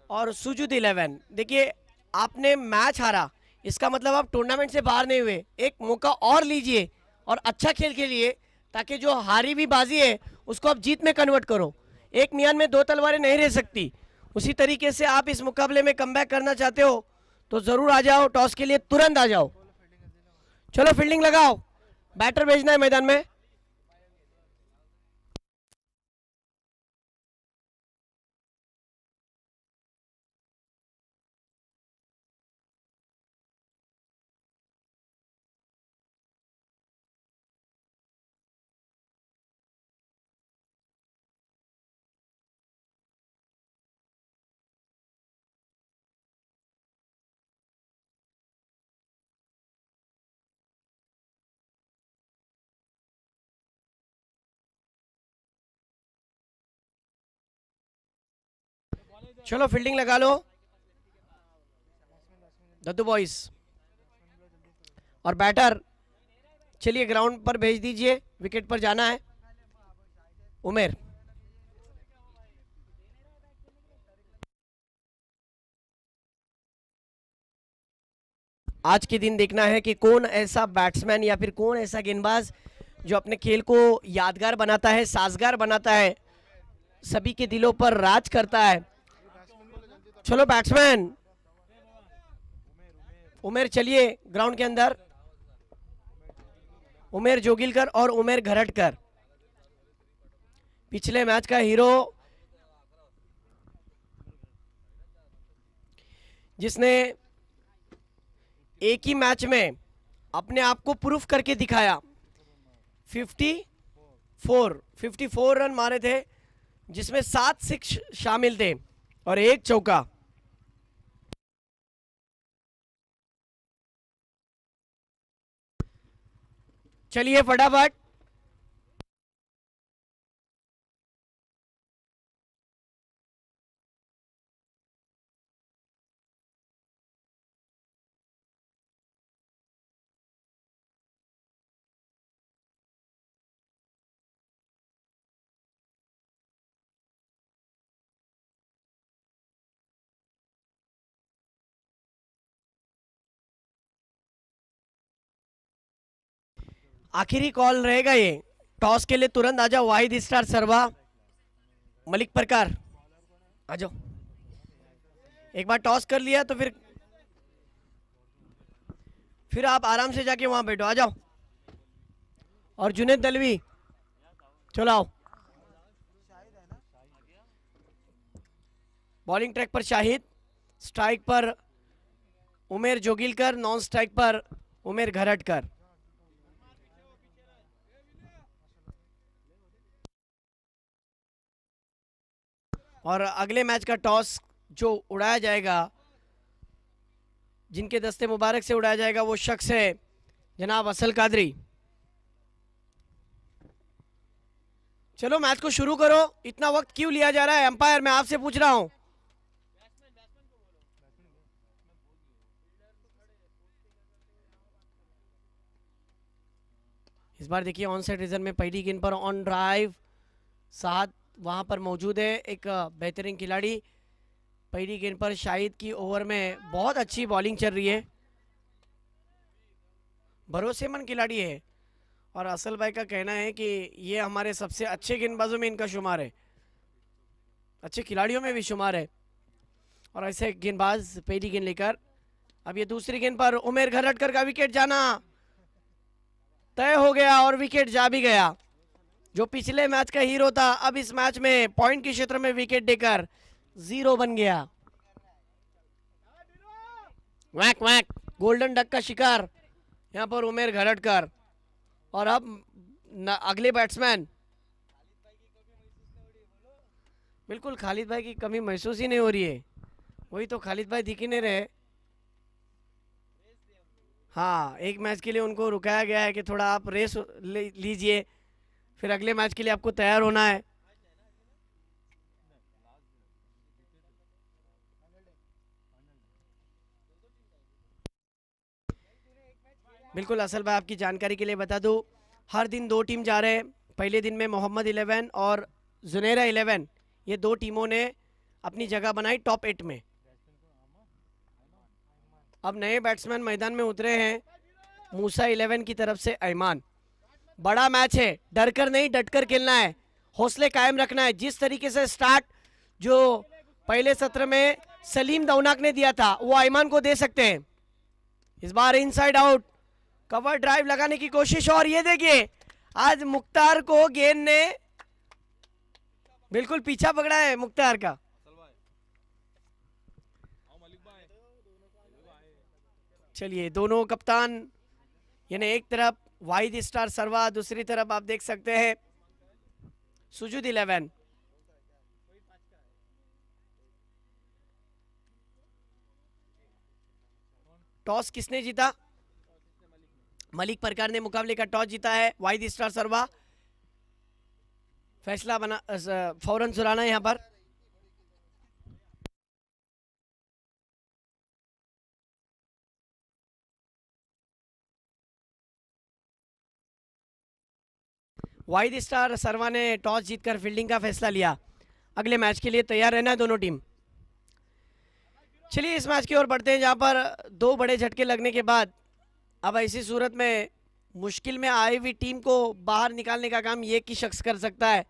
और सुजुद 11। देखिए आपने मैच हारा, इसका मतलब आप टूर्नामेंट से बाहर नहीं हुए, एक मौका और लीजिए और अच्छा खेल खेलिए ताकि जो हारी भी बाजी है उसको आप जीत में कन्वर्ट करो। एक मियान में दो तलवारें नहीं रह सकती। उसी तरीके से आप इस मुकाबले में कमबैक करना चाहते हो तो जरूर आ जाओ, टॉस के लिए तुरंत आ जाओ। चलो फील्डिंग लगाओ, बैटर भेजना है मैदान में। चलो फील्डिंग लगा लो दद्दू बॉयज। और बैटर चलिए ग्राउंड पर भेज दीजिए, विकेट पर जाना है। उमेर आज के दिन देखना है कि कौन ऐसा बैट्समैन या फिर कौन ऐसा गेंदबाज जो अपने खेल को यादगार बनाता है, साजगार बनाता है, सभी के दिलों पर राज करता है। चलो बैट्समैन उमेर चलिए ग्राउंड के अंदर। उमेर जोगिलकर और उमेर घरटकर, पिछले मैच का हीरो, जिसने एक ही मैच में अपने आप को प्रूफ करके दिखाया। 54 रन मारे थे, जिसमें 7 सिक्स शामिल थे और 1 चौका। चलिए फटाफट आखिरी कॉल रहेगा ये। टॉस के लिए तुरंत आ जाओ। वाहिद स्टार सरवा, मलिक प्रकार आ जाओ। एक बार टॉस कर लिया तो फिर आप आराम से जाके वहां बैठो, आ जाओ। और जुनेद दलवी चलो आओ। बॉलिंग ट्रैक पर शाहिद, स्ट्राइक पर उमेर जोगिलकर, नॉन स्ट्राइक पर उमेर घरटकर। और अगले मैच का टॉस जो उड़ाया जाएगा, जिनके दस्ते मुबारक से उड़ाया जाएगा, वो शख्स है जनाब असल कादरी। चलो मैच को शुरू करो। इतना वक्त क्यों लिया जा रहा है अंपायर, मैं आपसे पूछ रहा हूं। इस बार देखिए ऑन साइड रीजन में पहली गेंद पर ऑन ड्राइव साथ वहां पर मौजूद है एक बेहतरीन खिलाड़ी। पहली गेंद पर शाहिद की ओवर में बहुत अच्छी बॉलिंग चल रही है, भरोसेमंद खिलाड़ी है। और असल भाई का कहना है कि ये हमारे सबसे अच्छे गेंदबाजों में इनका शुमार है, अच्छे खिलाड़ियों में भी शुमार है। और ऐसे गेंदबाज पहली गेंद लेकर, अब ये दूसरी गेंद पर उमेर घरटकर का विकेट जाना तय हो गया और विकेट जा भी गया। जो पिछले मैच का हीरो था, अब इस मैच में पॉइंट के क्षेत्र में विकेट देकर 0 बन गया। वैक वैक, गोल्डन डक का शिकार यहां पर उमेर घरटकर। और अब अगले बैट्समैन, बिल्कुल खालिद भाई की कमी महसूस ही नहीं हो रही है। वही तो, खालिद भाई दिख ही नहीं रहे। हाँ, एक मैच के लिए उनको रुकाया गया है कि थोड़ा आप रेस लीजिए, फिर अगले मैच के लिए आपको तैयार होना है। बिल्कुल असल भाई, आपकी जानकारी के लिए बता दूं, हर दिन 2 टीम जा रहे हैं। पहले दिन में मोहम्मद 11 और जुनेरा 11, ये 2 टीमों ने अपनी जगह बनाई टॉप 8 में। अब नए बैट्समैन मैदान में उतरे हैं, मूसा 11 की तरफ से ऐमान। बड़ा मैच है, डर कर नहीं डट कर खेलना है। हौसले कायम रखना है। जिस तरीके से स्टार्ट जो पहले सत्र में सलीम दौनाक ने दिया था वो आयमान को दे सकते हैं। इस बार इनसाइड आउट कवर ड्राइव लगाने की कोशिश, और ये देखिए आज मुख्तार को गेंद ने बिल्कुल पीछा पकड़ा है मुख्तार का। चलिए दोनों कप्तान, यानी एक तरफ वाहिद स्टार सरवा, दूसरी तरफ आप देख सकते हैं सुजुद 11। टॉस किसने जीता? मलिक परकार ने मुकाबले का टॉस जीता है। वाहिद स्टार सरवा फैसला बना फौरन सुनाना है यहाँ पर। वाहिद स्टार सरवा ने टॉस जीतकर फील्डिंग का फैसला लिया। अगले मैच के लिए तैयार रहना है दोनों टीम। चलिए इस मैच की ओर बढ़ते हैं जहां पर दो बड़े झटके लगने के बाद अब ऐसी सूरत में मुश्किल में आई हुई टीम को बाहर निकालने का काम ये की शख्स कर सकता है।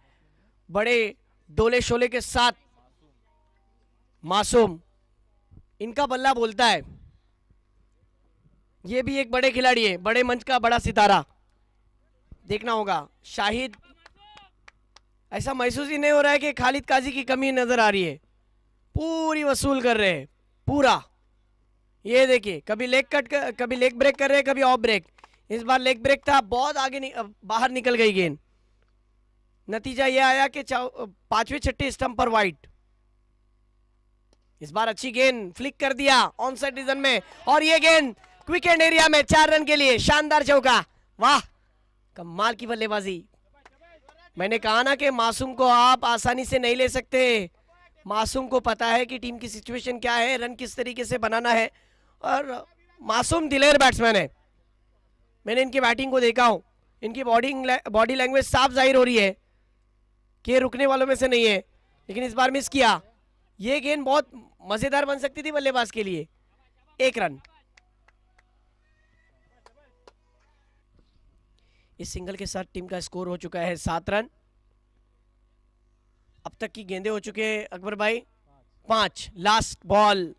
बड़े डोले शोले के साथ मासूम, इनका बल्ला बोलता है। ये भी एक बड़े खिलाड़ी है, बड़े मंच का बड़ा सितारा। देखना होगा शाहिद, ऐसा महसूस ही नहीं हो रहा है कि खालिद काजी की कमी नजर आ रही है। पूरी वसूल कर रहे हैं पूरा। ये देखिए कभी लेग कट कभी लेग ब्रेक कर रहे हैं, कभी ऑफ ब्रेक। इस बार लेग ब्रेक था, बहुत आगे बाहर निकल गई गेंद। नतीजा यह आया कि पांचवें छठे स्टंप पर वाइट। इस बार अच्छी गेंद फ्लिक कर दिया ऑन साइड रीजन में, और ये गेंद क्विक एंड एरिया में 4 रन के लिए शानदार चौका। वाह कमाल की बल्लेबाजी। मैंने कहा ना कि मासूम को आप आसानी से नहीं ले सकते। मासूम को पता है कि टीम की सिचुएशन क्या है, रन किस तरीके से बनाना है, और मासूम दिलेर बैट्समैन है। मैंने इनकी बैटिंग को देखा हूं, इनकी बॉडी लैंग्वेज साफ जाहिर हो रही है कि रुकने वालों में से नहीं है। लेकिन इस बार मिस किया। ये गेंद बहुत मजेदार बन सकती थी बल्लेबाज के लिए। 1 रन। इस सिंगल के साथ टीम का स्कोर हो चुका है 7 रन। अब तक की गेंदें हो चुके हैं अकबर भाई 5। Last ball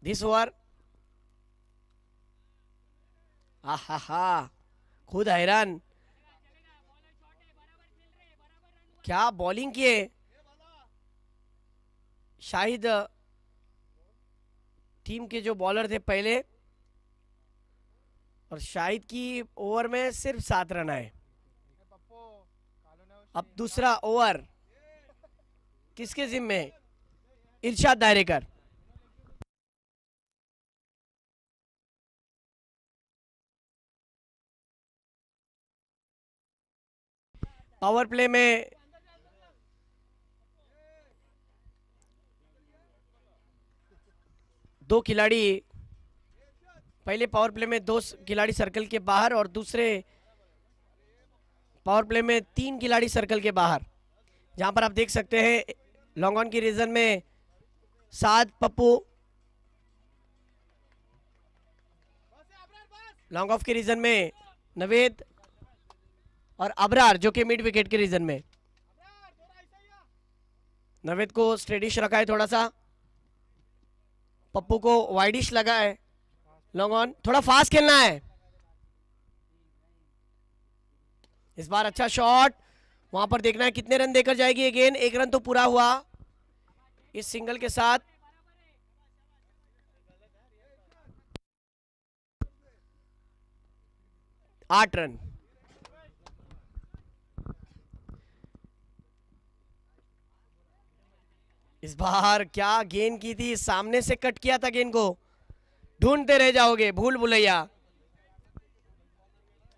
this over. खुद हैरान, क्या बॉलिंग किए शाहिद। टीम के जो बॉलर थे पहले, और शाहिद की ओवर में सिर्फ 7 रन आए। अब दूसरा ओवर किसके जिम्मे? इरशाद दायरेकर। पावर प्ले में दो खिलाड़ी, पहले पावर प्ले में 2 खिलाड़ी सर्कल के बाहर, और दूसरे पावर प्ले में 3 खिलाड़ी सर्कल के बाहर। जहां पर आप देख सकते हैं लॉन्ग ऑन की रीजन में साद पप्पू, लॉन्ग ऑफ के रीजन में नवेद, और अबरार जो कि मिड विकेट के रीजन में। नवेद को स्ट्रेडिश रखा है थोड़ा सा, पप्पू को वाइडिश लगा है। लॉन्ग ऑन थोड़ा फास्ट खेलना है। इस बार अच्छा शॉट, वहां पर देखना है कितने रन देकर जाएगी ये गेंद। 1 रन तो पूरा हुआ इस सिंगल के साथ। आठ रन। इस बार क्या गेंद की थी, सामने से कट किया था गेंद को। ढूंढते रह जाओगे भूल भुलैया,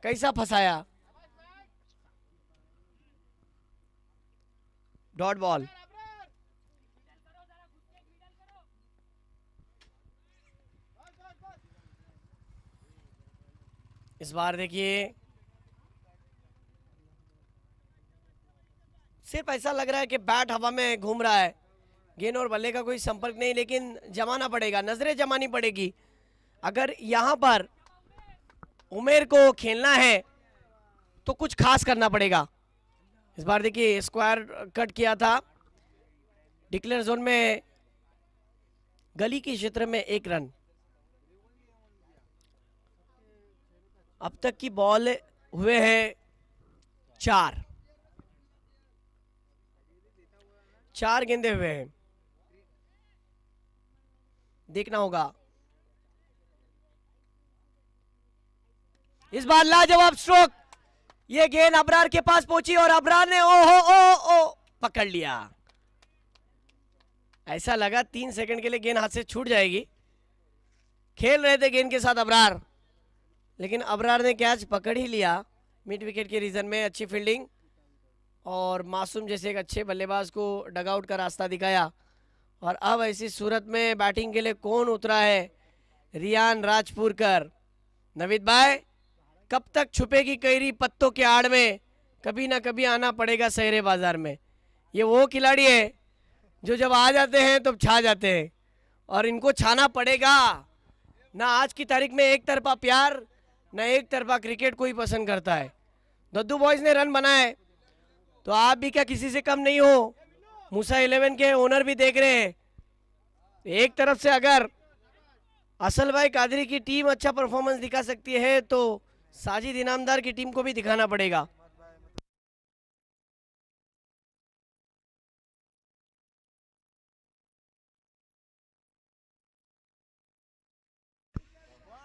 कैसा फंसाया। Dot ball. इस बार देखिए सिर्फ ऐसा लग रहा है कि बैट हवा में घूम रहा है, गेंद और बल्ले का कोई संपर्क नहीं, लेकिन जमाना पड़ेगा, नजरें जमानी पड़ेगी। अगर यहां पर उमेर को खेलना है तो कुछ खास करना पड़ेगा। इस बार देखिए स्क्वायर कट किया था, डिक्लेयर जोन में गली के क्षेत्र में 1 रन। अब तक की बॉल हुए हैं 4 गेंदे हुए हैं। देखना होगा। इस बार लाजवाब स्ट्रोक, ये गेंद अबरार के पास पहुंची और अबरार ने ओहो ओ पकड़ लिया। ऐसा लगा 3 सेकंड के लिए गेंद हाथ से छूट जाएगी। खेल रहे थे गेंद के साथ अबरार, लेकिन अबरार ने कैच पकड़ ही लिया मिड विकेट के रीजन में। अच्छी फील्डिंग और मासूम जैसे एक अच्छे बल्लेबाज को डगआउट का रास्ता दिखाया। और अब ऐसी सूरत में बैटिंग के लिए कौन उतरा है? रियान राजपुरकर। नवीद भाई, कब तक छुपेगी कैरी पत्तों के आड़ में? कभी ना कभी आना पड़ेगा शहरे बाजार में। ये वो खिलाड़ी है जो जब आ जाते हैं तो छा जाते हैं, और इनको छाना पड़ेगा। ना आज की तारीख में एक तरफा प्यार, ना एक तरफा क्रिकेट कोई पसंद करता है। दद्दू बॉयज ने रन बनाए तो आप भी क्या किसी से कम नहीं हो। मूसा 11 के ओनर भी देख रहे हैं। एक तरफ से अगर असल भाई कादरी की टीम अच्छा परफॉर्मेंस दिखा सकती है तो साजिद इनामदार की टीम को भी दिखाना पड़ेगा।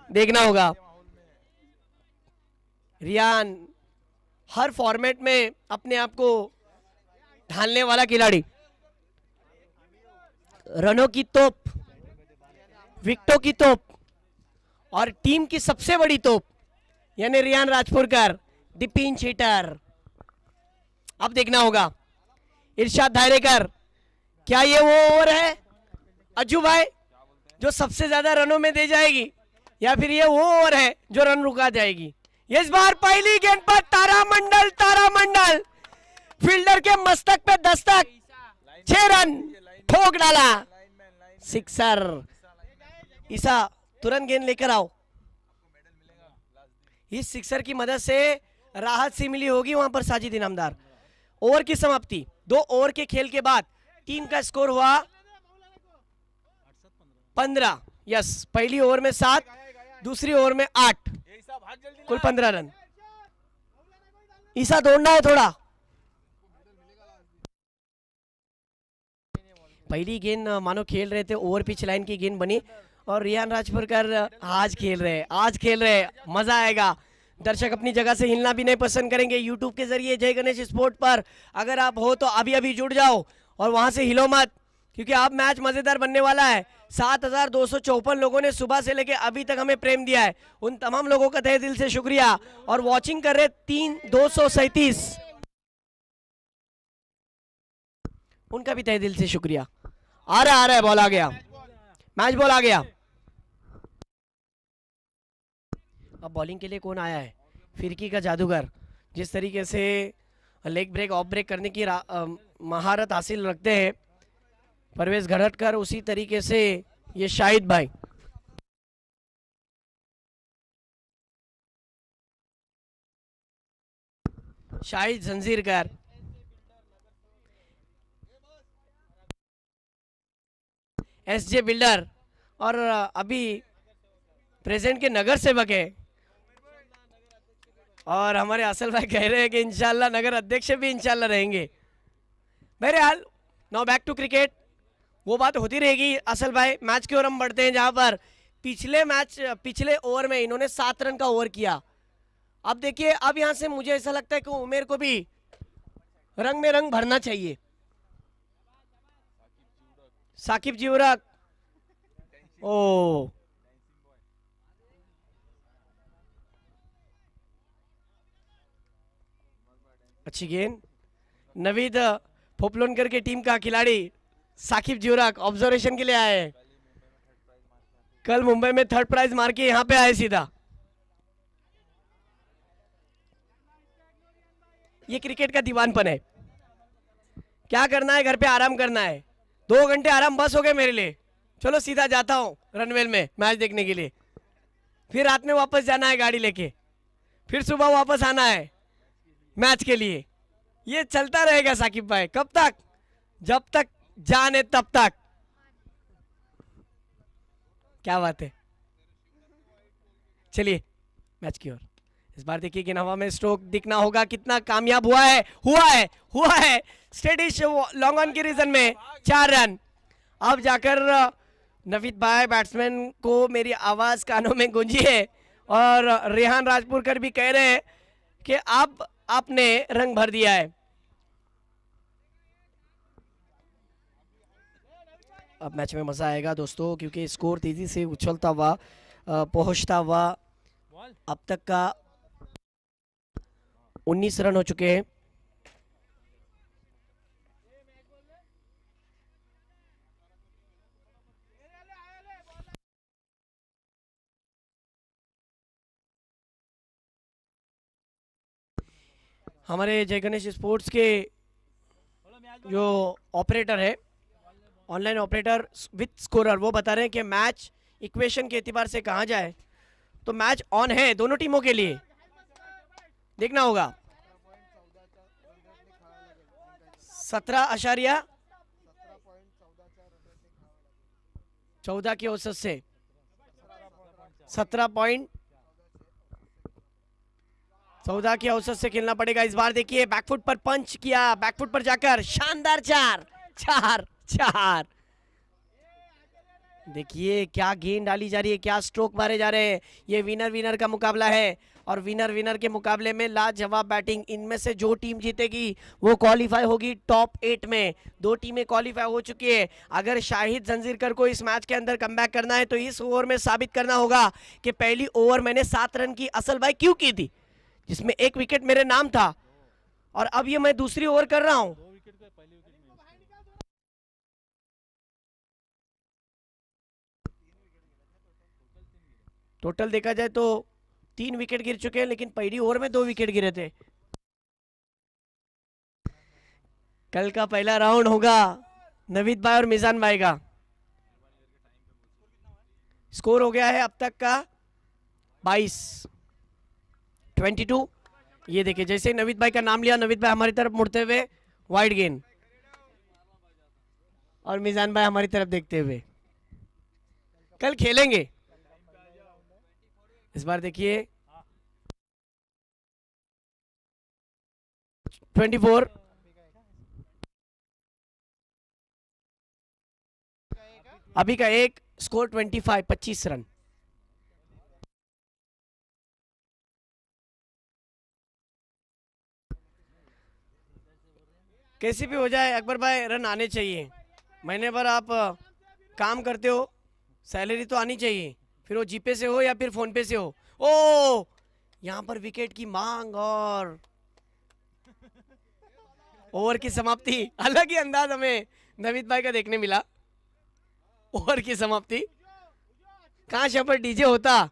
देखना होगा। रियान हर फॉर्मेट में अपने आप को ढालने वाला खिलाड़ी, रनों की तोप, विकेटों की तोप और टीम की सबसे बड़ी तोप यानी रियान राजपुरकर, द पिंच हिटर। अब देखना होगा इरशाद दायरेकर, क्या ये वो ओवर है अज्जू भाई जो सबसे ज्यादा रनों में दे जाएगी, या फिर ये वो ओवर है जो रन रुका जाएगी? इस बार पहली गेंद पर तारामंडल फील्डर के मस्तक पे दस्तक, 6 रन ठोक डाला, सिक्सर। ईसा तुरंत गेंद लेकर आओ। इस सिक्सर की मदद से राहत सी मिली होगी वहां पर साजिद इनामदार। ओवर की समाप्ति, 2 ओवर के खेल के बाद टीम का स्कोर हुआ 15। यस, पहली ओवर में 7, दूसरी ओवर में 8, कुल 15 रन। ईसा दौड़ना है थोड़ा। पहली गेंद मानो खेल रहे थे, ओवर पिच लाइन की गेंद बनी और रियान राजपुरकर आज खेल रहे, मजा आएगा। दर्शक अपनी जगह से हिलना भी नहीं पसंद करेंगे। यूट्यूब के जरिए जय गणेश स्पोर्ट पर अगर आप हो तो अभी जुड़ जाओ और वहां से हिलो मत, क्योंकि अब मैच मजेदार बनने वाला है। 7254 लोगों ने सुबह से लेके अभी तक हमें प्रेम दिया है, उन तमाम लोगों का तहे दिल से शुक्रिया। और वॉचिंग कर रहे 3237, उनका भी तहे दिल से शुक्रिया। आ रहा है, बॉल आ गया, मैच बॉल आ गया। अब बॉलिंग के लिए कौन आया है? फिरकी का जादूगर। जिस तरीके से लेग ब्रेक ऑफ ब्रेक करने की महारत हासिल रखते हैं परवेज घड़टकर, उसी तरीके से ये शाहिद भाई। शाहिद जंजीरकर, एसजे बिल्डर और अभी प्रेजेंट के नगर सेवक है। और हमारे असल भाई कह रहे हैं कि इंशाल्लाह नगर अध्यक्ष भी इंशाल्लाह रहेंगे। बहरहाल नाउ बैक टू क्रिकेट, वो बात होती रहेगी। असल भाई मैच की ओर हम बढ़ते हैं, जहां पर पिछले ओवर में इन्होंने 7 रन का ओवर किया। अब देखिए, अब यहां से मुझे ऐसा लगता है कि उमेर को भी रंग में रंग भरना चाहिए। साकिब जीवरक, ओ अच्छी गेंद। नवीद फोपलोनकर की टीम का खिलाड़ी साकिब जीवरक ऑब्जर्वेशन के लिए आए। कल मुंबई में 3rd प्राइज मार के यहां पे आए सीधा। ये क्रिकेट का दीवानपन है। क्या करना है, घर पे आराम करना है। 2 घंटे आराम बस हो गए मेरे लिए। चलो सीधा जाता हूँ रनवेल में मैच देखने के लिए, फिर रात में वापस जाना है गाड़ी लेके, फिर सुबह वापस आना है। मैच के लिए। ये चलता रहेगा साकिब भाई, कब तक? जब तक जाने तब तक। क्या बात है। चलिए मैच की ओर। इस बार देखिए कि हवा में स्ट्रोक दिखना होगा, कितना कामयाब हुआ है। हुआ है स्टेडिश लॉन्ग ऑन की रीजन में 4 रन। अब जाकर नवीद भाई बैट्समैन को मेरी आवाज कानों में गूंजी है और रेहान राजपुरकर भी कह रहे हैं कि अब आपने रंग भर दिया है। अब मैच में मजा आएगा दोस्तों, क्योंकि स्कोर तेजी से उछलता हुआ पहुंचता हुआ अब तक का 19 रन हो चुके हैं। हमारे जय गणेश स्पोर्ट्स के जो ऑपरेटर है, ऑनलाइन ऑपरेटर विथ स्कोरर, वो बता रहे हैं कि मैच इक्वेशन के एतबार से कहा जाए तो मैच ऑन है दोनों टीमों के लिए। देखना होगा 17.14 की औसत से 17.14 की औसत से खेलना पड़ेगा। इस बार देखिए बैकफुट पर पंच किया, बैकफुट पर जाकर शानदार 4 देखिए क्या गेंद डाली जा रही है, क्या स्ट्रोक मारे जा रहे हैं। ये विनर का मुकाबला है और विनर के मुकाबले में लाजवाब बैटिंग। इनमें से जो टीम जीतेगी वो क्वालिफाई होगी टॉप 8 में। 2 टीमें क्वालिफाई हो चुकी है। अगर शाहिद जंजीरकर को इस मैच के अंदर कमबैक करना है तो इस ओवर में साबित करना होगा कि पहली ओवर मैंने 7 रन की असल बाई क्यों की थी, जिसमें 1 विकेट मेरे नाम था, और अब ये मैं दूसरी ओवर कर रहा हूं। टोटल देखा जाए तो 3 विकेट गिर चुके हैं, लेकिन पहली ओवर में 2 विकेट गिरे थे। कल का पहला राउंड होगा नवीद भाई और मिजान भाई का। स्कोर हो गया है अब तक का 22। ये देखिए जैसे ही नवीद भाई का नाम लिया, नवीद भाई हमारी तरफ मुड़ते हुए वाइड गेंद, और मिजान भाई हमारी तरफ देखते हुए। कल खेलेंगे। इस बार देखिए 24। अभी का एक स्कोर 25 रन। कैसी भी हो जाए अकबर भाई, रन आने चाहिए। महीने भर आप काम करते हो, सैलरी तो आनी चाहिए, फिर वो जीपे से हो या फिर फोन पे से हो। ओ यहां पर विकेट की मांग और ओवर की समाप्ति। अलग ही अंदाज हमें नवीद भाई का देखने मिला। ओवर की समाप्ति, काश यहाँ पर डीजे होता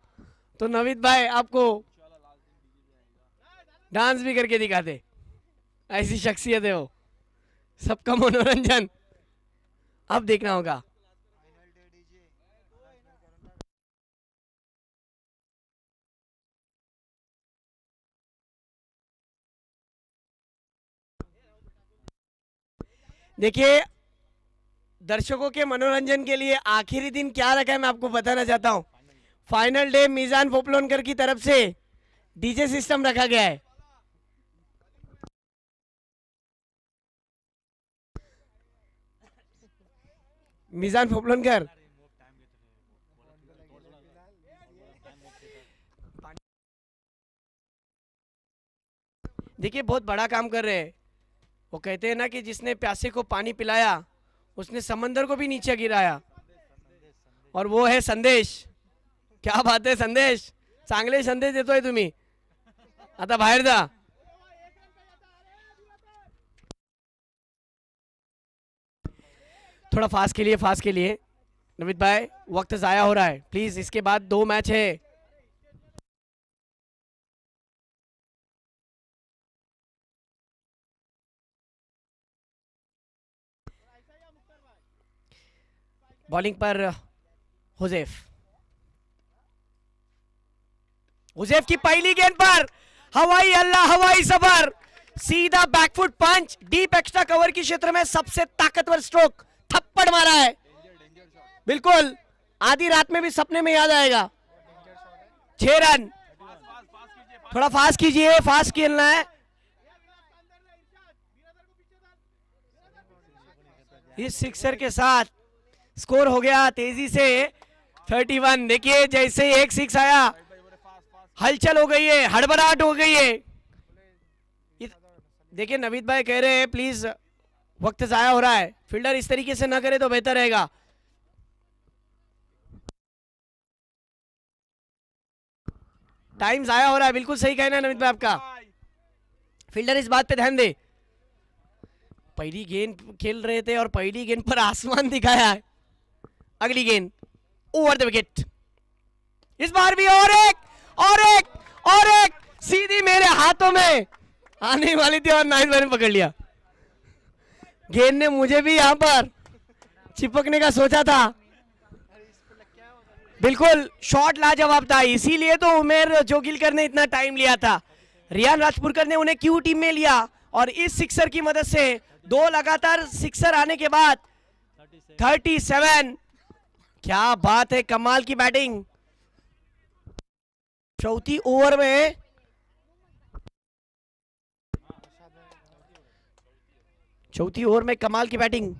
तो नवीद भाई आपको डांस भी करके दिखाते। ऐसी शख्सियत है वो, सबका मनोरंजन अब देखना होगा। देखिए दर्शकों के मनोरंजन के लिए आखिरी दिन क्या रखा है मैं आपको बताना चाहता हूं। फाइनल डे मीजान पोपलोनकर की तरफ से डीजे सिस्टम रखा गया है। मीजान पोपलोनकर देखिए बहुत बड़ा काम कर रहे हैं। वो कहते हैं ना कि जिसने प्यासे को पानी पिलाया उसने समंदर को भी नीचे गिराया, और वो है संदेश। क्या बात है संदेश, चांगले संदेश देतोय तुम्ही। आता बाहेर जा। थोड़ा फास्ट के लिए नवीद भाई, वक्त जाया हो रहा है प्लीज। इसके बाद 2 मैच है। बॉलिंग पर हुजैफ की पहली गेंद पर हवाई अल्लाह हवाई सफर, सीधा बैकफुट पंच, डीप एक्स्ट्रा कवर की क्षेत्र में सबसे ताकतवर स्ट्रोक, थप्पड़ मारा है। बिल्कुल आधी रात में भी सपने में याद आएगा। 6 रन। थोड़ा फास्ट कीजिए, फास्ट खेलना है। इस सिक्सर के साथ स्कोर हो गया तेजी से 31। देखिए जैसे ही एक सिक्स आया हलचल हो गई है, हड़बड़ाहट हो गई है। देखिए नवीद भाई कह रहे हैं प्लीज वक्त जाया हो रहा है, फील्डर इस तरीके से ना करे तो बेहतर रहेगा। टाइम जाया हो रहा है, बिल्कुल सही कहना है नवीद भाई आपका। फील्डर इस बात पे ध्यान दे। पहली गेंद खेल रहे थे और पहली गेंद पर आसमान दिखाया है। अगली गेंद ओवर द विकेट। इस बार भी और एक सीधी मेरे हाथों में आने वाली थी और नाइस मैंने पकड़ लिया। गेंद ने मुझे भी यहां पर चिपकने का सोचा था। बिल्कुल शॉट लाजवाब था, इसीलिए तो उमेर जोगिलकर ने इतना टाइम लिया था। रियान राजपुरकर ने उन्हें क्यों टीम में लिया और इस सिक्सर की मदद से 2 लगातार सिक्सर आने के बाद 37। क्या बात है, कमाल की बैटिंग। चौथी ओवर में कमाल की बैटिंग।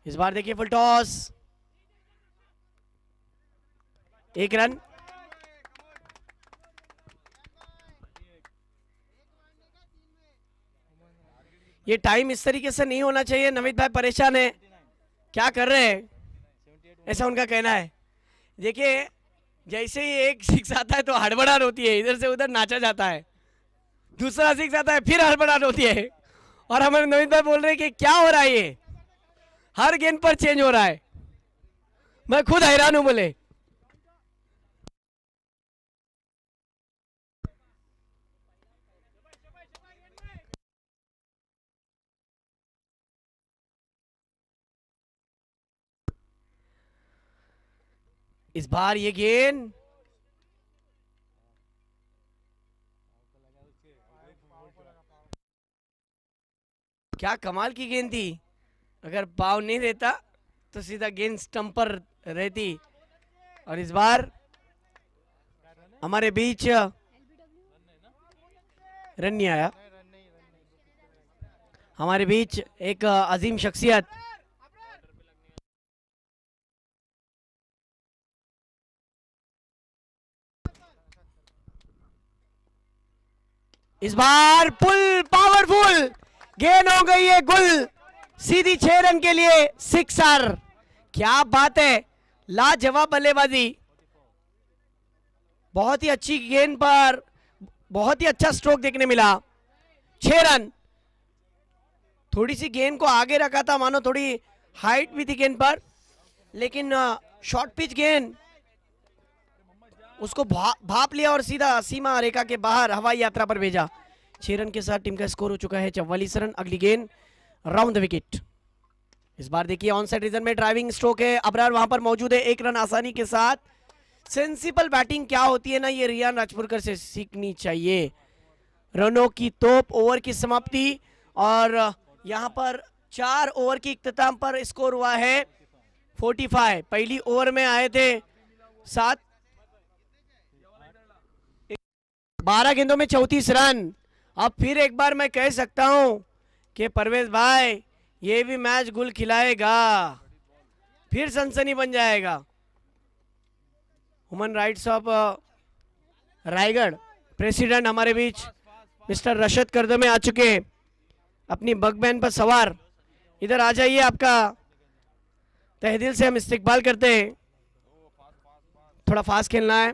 इस बार देखिए फुल टॉस, 1 रन। ये टाइम इस तरीके से नहीं होना चाहिए। नवीद भाई परेशान है, क्या कर रहे हैं, ऐसा उनका कहना है। देखिए जैसे ही एक सिक्स आता है तो हड़बड़ाहट होती है, इधर से उधर नाचा जाता है। दूसरा सिक्स आता है फिर हड़बड़ाहट होती है। और हमारे नवीद भाई बोल रहे हैं कि क्या हो रहा है, ये हर गेंद पर चेंज हो रहा है। मैं खुद हैरान हूं। बोले इस बार ये गेंद क्या कमाल की गेंद थी। अगर पाव नहीं रहता तो सीधा गेंद स्टंप पर रहती। और इस बार हमारे बीच रन नहीं आया। हमारे बीच एक अजीम शख्सियत इस बार पुल पावरफुल गेंद हो गई है गुल, सीधी 6 रन के लिए सिक्सर। क्या बात है, लाजवाब बल्लेबाजी। बहुत ही अच्छी गेंद पर बहुत ही अच्छा स्ट्रोक देखने मिला। 6 रन। थोड़ी सी गेंद को आगे रखा था, मानो थोड़ी हाइट भी थी गेंद पर, लेकिन शॉर्ट पिच गेंद उसको भाप लिया और सीधा सीमा रेखा के बाहर हवाई यात्रा पर भेजा। 6 रन के साथ टीम का स्कोर हो चुका है 44 रन। अगली गेंद राउंड द विकेट। इस बार देखिए ऑन साइड रीजन में ड्राइविंग स्ट्रोक है, अबरार वहां पर मौजूद है। 1 रन आसानी के साथ। सेंसिबल बैटिंग क्या होती है ना, ये रियान राजपुरकर से सीखनी चाहिए। रनों की तोप, ओवर की समाप्ति और यहां पर 4 ओवर की इख्तिताम पर स्कोर हुआ है 45। पहली ओवर में आए थे 12 गेंदों में 34 रन। अब फिर एक बार मैं कह सकता हूं कि परवेज भाई ये भी मैच गुल खिलाएगा, फिर सनसनी बन जाएगा। Human rights of Raigarh president हमारे बीच मिस्टर रशद करदमे आ चुके हैं अपनी बगबैन पर सवार। इधर आ जाइए, आपका तहे दिल से हम इस्तकबाल करते हैं। थोड़ा फास्ट खेलना है।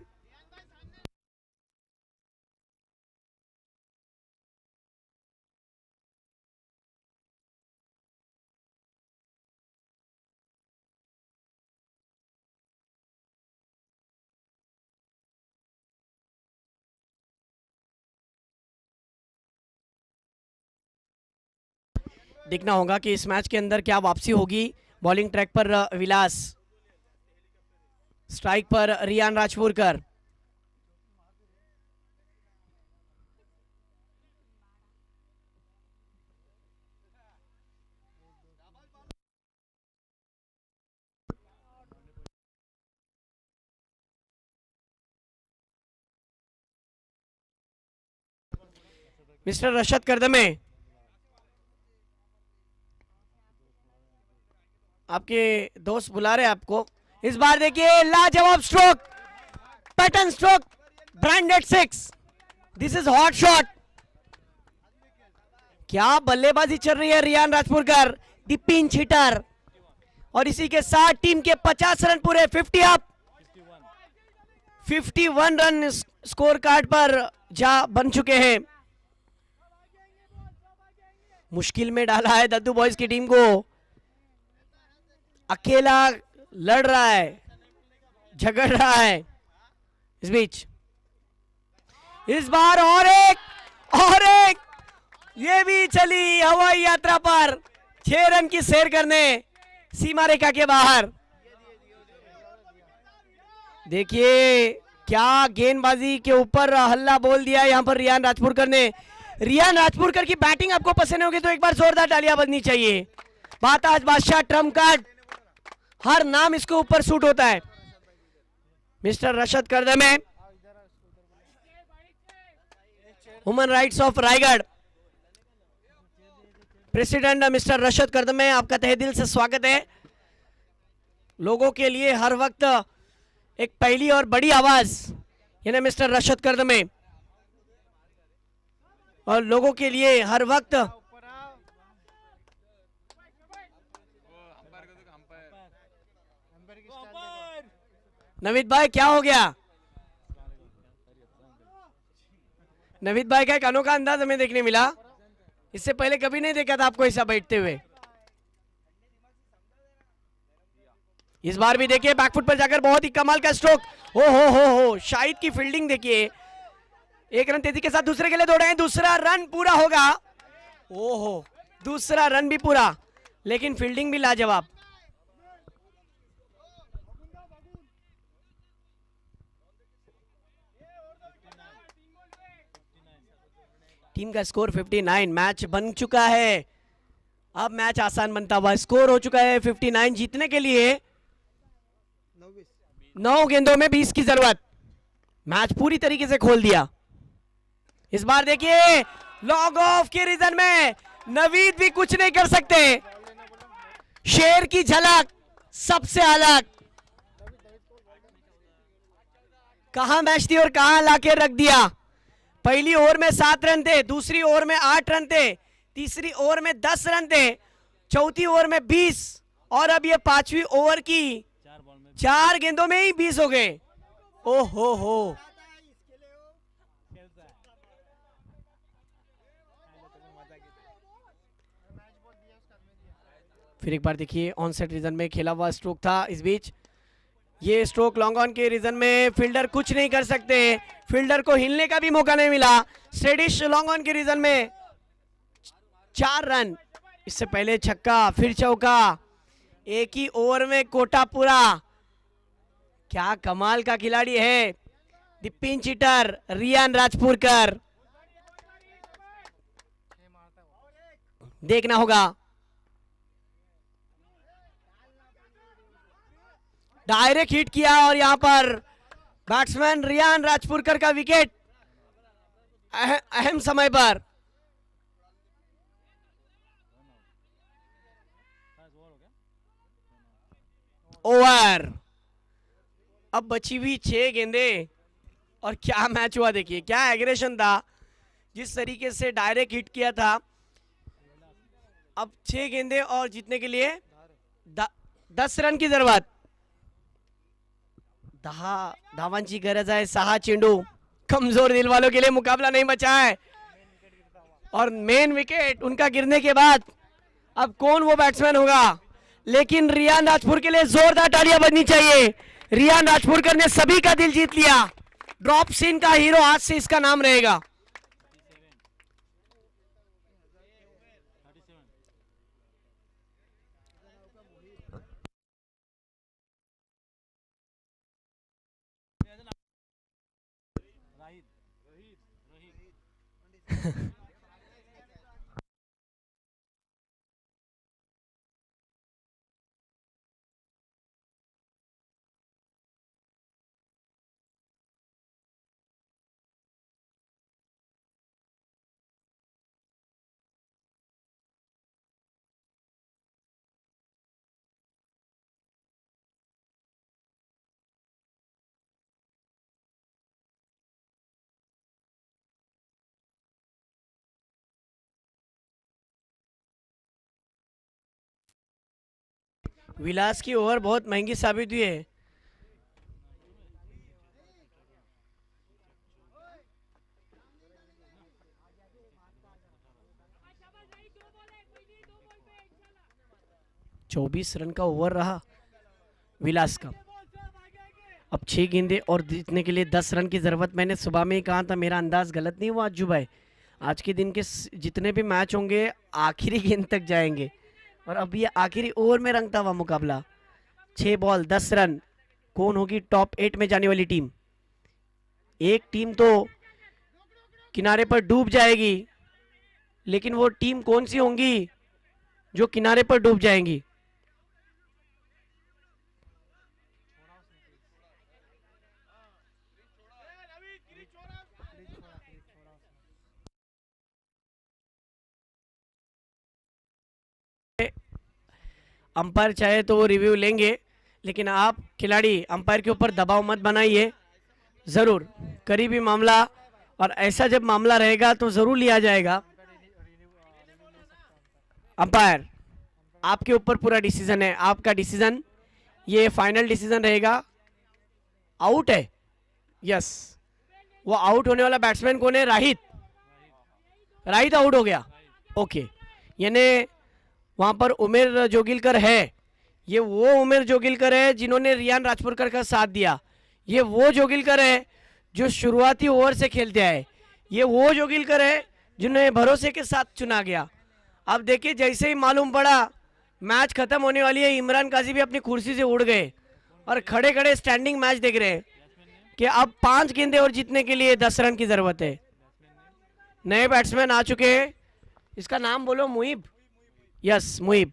देखना होगा कि इस मैच के अंदर क्या वापसी होगी। बॉलिंग ट्रैक पर विलास, स्ट्राइक पर रियान राजपुरकर। मिस्टर रशद करदमे, आपके दोस्त बुला रहे हैं आपको। इस बार देखिए लाजवाब stroke, pattern stroke, branded six. This is hot shot. क्या बल्लेबाजी चल रही है रियान राजपुरकर, द पिंच हिटर। और इसी के साथ टीम के 50 रन पूरे, 50 अप, 51 रन स्कोर कार्ड पर जा बन चुके हैं। मुश्किल में डाला है दद्दू बॉयज की टीम को। अकेला लड़ रहा है, झगड़ रहा है। इस बीच इस बार और एक ये भी चली हवाई यात्रा पर 6 रन की सैर करने सीमा रेखा के बाहर। देखिए क्या गेंदबाजी के ऊपर हल्ला बोल दिया यहां पर रियान राजपुरकर ने। रियान राजपुरकर की बैटिंग आपको पसंद होगी तो एक बार जोरदार तालियां बजनी चाहिए। बाताज बादशाह, ट्रम्प कार्ड, हर नाम इसके ऊपर सूट होता है। Mister Rashad Kardame, human rights of Raigarh, president mister Rashad Kardame, आपका तहे दिल से स्वागत है। लोगों के लिए हर वक्त एक पहली और बड़ी आवाज यानी मिस्टर रशद करदमे, और लोगों के लिए हर वक्त नवीद भाई क्या हो गया? नवीद भाई का एक अनोखा अंदाज हमें देखने मिला, इससे पहले कभी नहीं देखा था आपको ऐसा बैठते हुए। इस बार भी देखिए बैकफुट पर जाकर बहुत ही कमाल का स्ट्रोक। ओ हो शाहिद की फील्डिंग देखिए। 1 रन तेजी के साथ दूसरे के लिए दौड़े हैं, दूसरा रन पूरा होगा। ओहो, दूसरा रन भी पूरा, लेकिन फील्डिंग भी लाजवाब। टीम का स्कोर 59, मैच बन चुका है। अब मैच आसान बनता हुआ स्कोर हो चुका है 59। जीतने के लिए 9 गेंदों में 20 की जरूरत। मैच पूरी तरीके से खोल दिया। इस बार देखिए लॉग ऑफ के रीजन में नवीद भी कुछ नहीं कर सकते। शेर की झलक सबसे अलग। कहां मैच थी और कहां लाके रख दिया। पहली ओवर में 7 रन थे, दूसरी ओवर में 8 रन थे, तीसरी ओवर में 10 रन थे, चौथी ओवर में 20, और अब ये 5वीं ओवर की 4 गेंदों में ही 20 हो गए। ओ हो। फिर एक बार देखिए ऑन सेट रीजन में खेला हुआ स्ट्रोक था। इस बीच ये स्ट्रोक लॉन्ग ऑन के रीजन में फील्डर कुछ नहीं कर सकते, फील्डर को हिलने का भी मौका नहीं मिला। स्टेडिश लॉन्ग ऑन के रीजन में 4 रन, इससे पहले छक्का फिर चौका, एक ही ओवर में कोटा पूरा। क्या कमाल का खिलाड़ी है द पिंच हिटर रियान राजपुरकर। देखना होगा। डायरेक्ट हिट किया और यहां पर बैट्समैन रियान राजपुरकर का विकेट अहम समय पर। ओवर, अब बची हुई 6 गेंदे और क्या मैच हुआ देखिए, क्या एग्रेशन था, जिस तरीके से डायरेक्ट हिट किया था। अब 6 गेंदे और जीतने के लिए 10 रन की जरूरत। 10 धावांची गरज आहे। 6 चेंडू, कमजोर दिल वालों के लिए मुकाबला नहीं बचा है। और मेन विकेट उनका गिरने के बाद अब कौन वो बैट्समैन होगा, लेकिन रियान राजपुर के लिए जोरदार तालियां बजनी चाहिए। रियान राजपुरकर ने सभी का दिल जीत लिया। ड्रॉप सीन का हीरो आज से इसका नाम रहेगा। विलास की ओवर बहुत महंगी साबित हुई है। चौबीस रन का ओवर रहा विलास का। अब 6 गेंदे और जीतने के लिए 10 रन की जरूरत। मैंने सुबह में ही कहा था, मेरा अंदाज गलत नहीं हुआ अज्जू भाई। आज के दिन के जितने भी मैच होंगे आखिरी गेंद तक जाएंगे और अब ये आखिरी ओवर में रंगता हुआ मुकाबला। 6 बॉल 10 रन। कौन होगी टॉप 8 में जाने वाली टीम? एक टीम तो किनारे पर डूब जाएगी, लेकिन वो टीम कौन सी होंगी जो किनारे पर डूब जाएंगी? अंपायर चाहे तो वो रिव्यू लेंगे, लेकिन आप खिलाड़ी अंपायर के ऊपर दबाव मत बनाइए। जरूर करीबी मामला, और ऐसा जब मामला रहेगा तो जरूर लिया जाएगा। अंपायर आपके ऊपर पूरा डिसीजन है, आपका डिसीजन ये फाइनल डिसीजन रहेगा। आउट है, यस। वो आउट होने वाला बैट्समैन कौन है? राहित। राहित आउट हो गया, ओके। यानी वहां पर उमेर जोगिलकर है। ये वो उमेर जोगिलकर है जिन्होंने रियान राजपुरकर का साथ दिया। ये वो जोगिलकर है जो शुरुआती ओवर से खेलते आए। ये वो जोगिलकर है जिन्हें भरोसे के साथ चुना गया। अब देखिए, जैसे ही मालूम पड़ा मैच खत्म होने वाली है, इमरान काजी भी अपनी कुर्सी से उड़ गए और खड़े खड़े स्टैंडिंग मैच देख रहे हैं कि अब 5 गेंदे और जीतने के लिए 10 रन की जरूरत है। नए बैट्समैन आ चुके हैं, इसका नाम बोलो। मुहिब, यस मुहिब।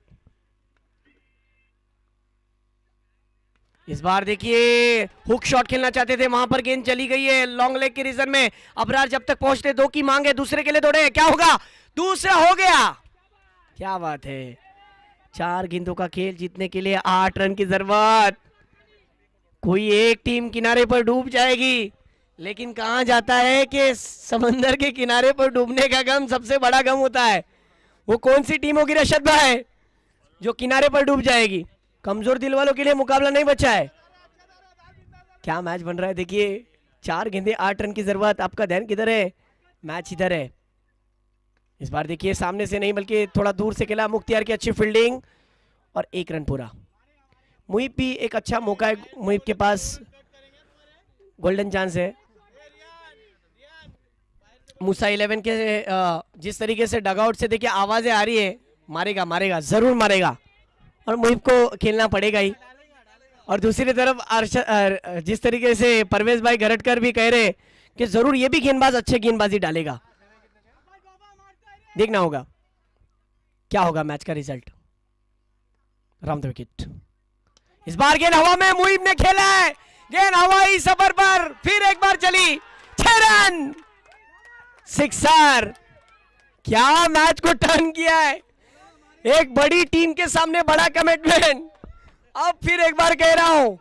इस बार देखिए हुक शॉट खेलना चाहते थे, वहां पर गेंद चली गई है लॉन्ग लेग के रीजन में। अबरार जब तक पहुंचते 2 की मांग है, दूसरे के लिए दौड़े, क्या होगा? दूसरा हो गया, क्या बात है। 4 गेंदों का खेल, जीतने के लिए 8 रन की जरूरत। कोई एक टीम किनारे पर डूब जाएगी, लेकिन कहा जाता है कि समंदर के किनारे पर डूबने का गम सबसे बड़ा गम होता है। वो कौन सी टीम होगी रशद भाई जो किनारे पर डूब जाएगी? कमजोर दिल वालों के लिए मुकाबला नहीं बचा है। क्या मैच बन रहा है देखिए। 4 गेंदे 8 रन की जरूरत। आपका ध्यान किधर है? मैच इधर है। इस बार देखिए सामने से नहीं बल्कि थोड़ा दूर से खेला मुख्तियार की अच्छी फील्डिंग और 1 रन पूरा। मुहिब भी एक अच्छा मौका है, मुहिब के पास गोल्डन चांस है। मूसा 11 के जिस तरीके से डगआउट से देखिए आवाजें आ रही है, मारेगा मारेगा जरूर मारेगा और मुहिब को खेलना पड़ेगा ही। और दूसरी तरफ जिस तरीके से परवेज भाई गरटकर भी कह रहे कि जरूर ये भी गेंदबाज अच्छे गेंदबाजी डालेगा। देखना होगा क्या होगा मैच का रिजल्ट। Round the wicket. इस बार गेंद हवा में, मुहिब ने खेला है गेंद हवाई सफर पर, फिर एक बार चली, 6 रन, सिक्सर। क्या मैच को टर्न किया है। एक बड़ी टीम के सामने बड़ा कमिटमेंट। अब फिर एक बार कह रहा हूं,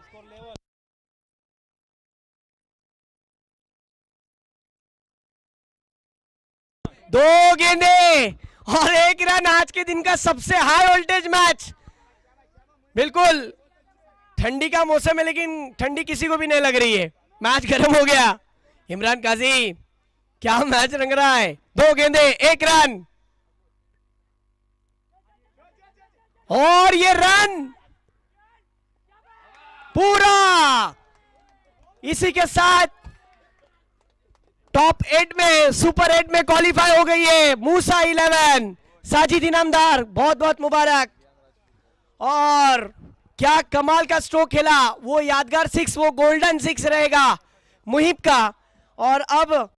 दो गेंदे और 1 रन। आज के दिन का सबसे हाई वोल्टेज मैच। बिल्कुल ठंडी का मौसम है, लेकिन ठंडी किसी को भी नहीं लग रही है। मैच गर्म हो गया। इमरान काजी, क्या मैच रंग रहा है। 2 गेंदे 1 रन और ये रन पूरा। इसी के साथ टॉप 8 में, सुपर 8 में क्वालिफाई हो गई है मूसा 11। साजिद इनामदार, बहुत बहुत मुबारक। और क्या कमाल का स्ट्रोक खेला। वो यादगार 6, वो गोल्डन 6 रहेगा मुहिब का। और अब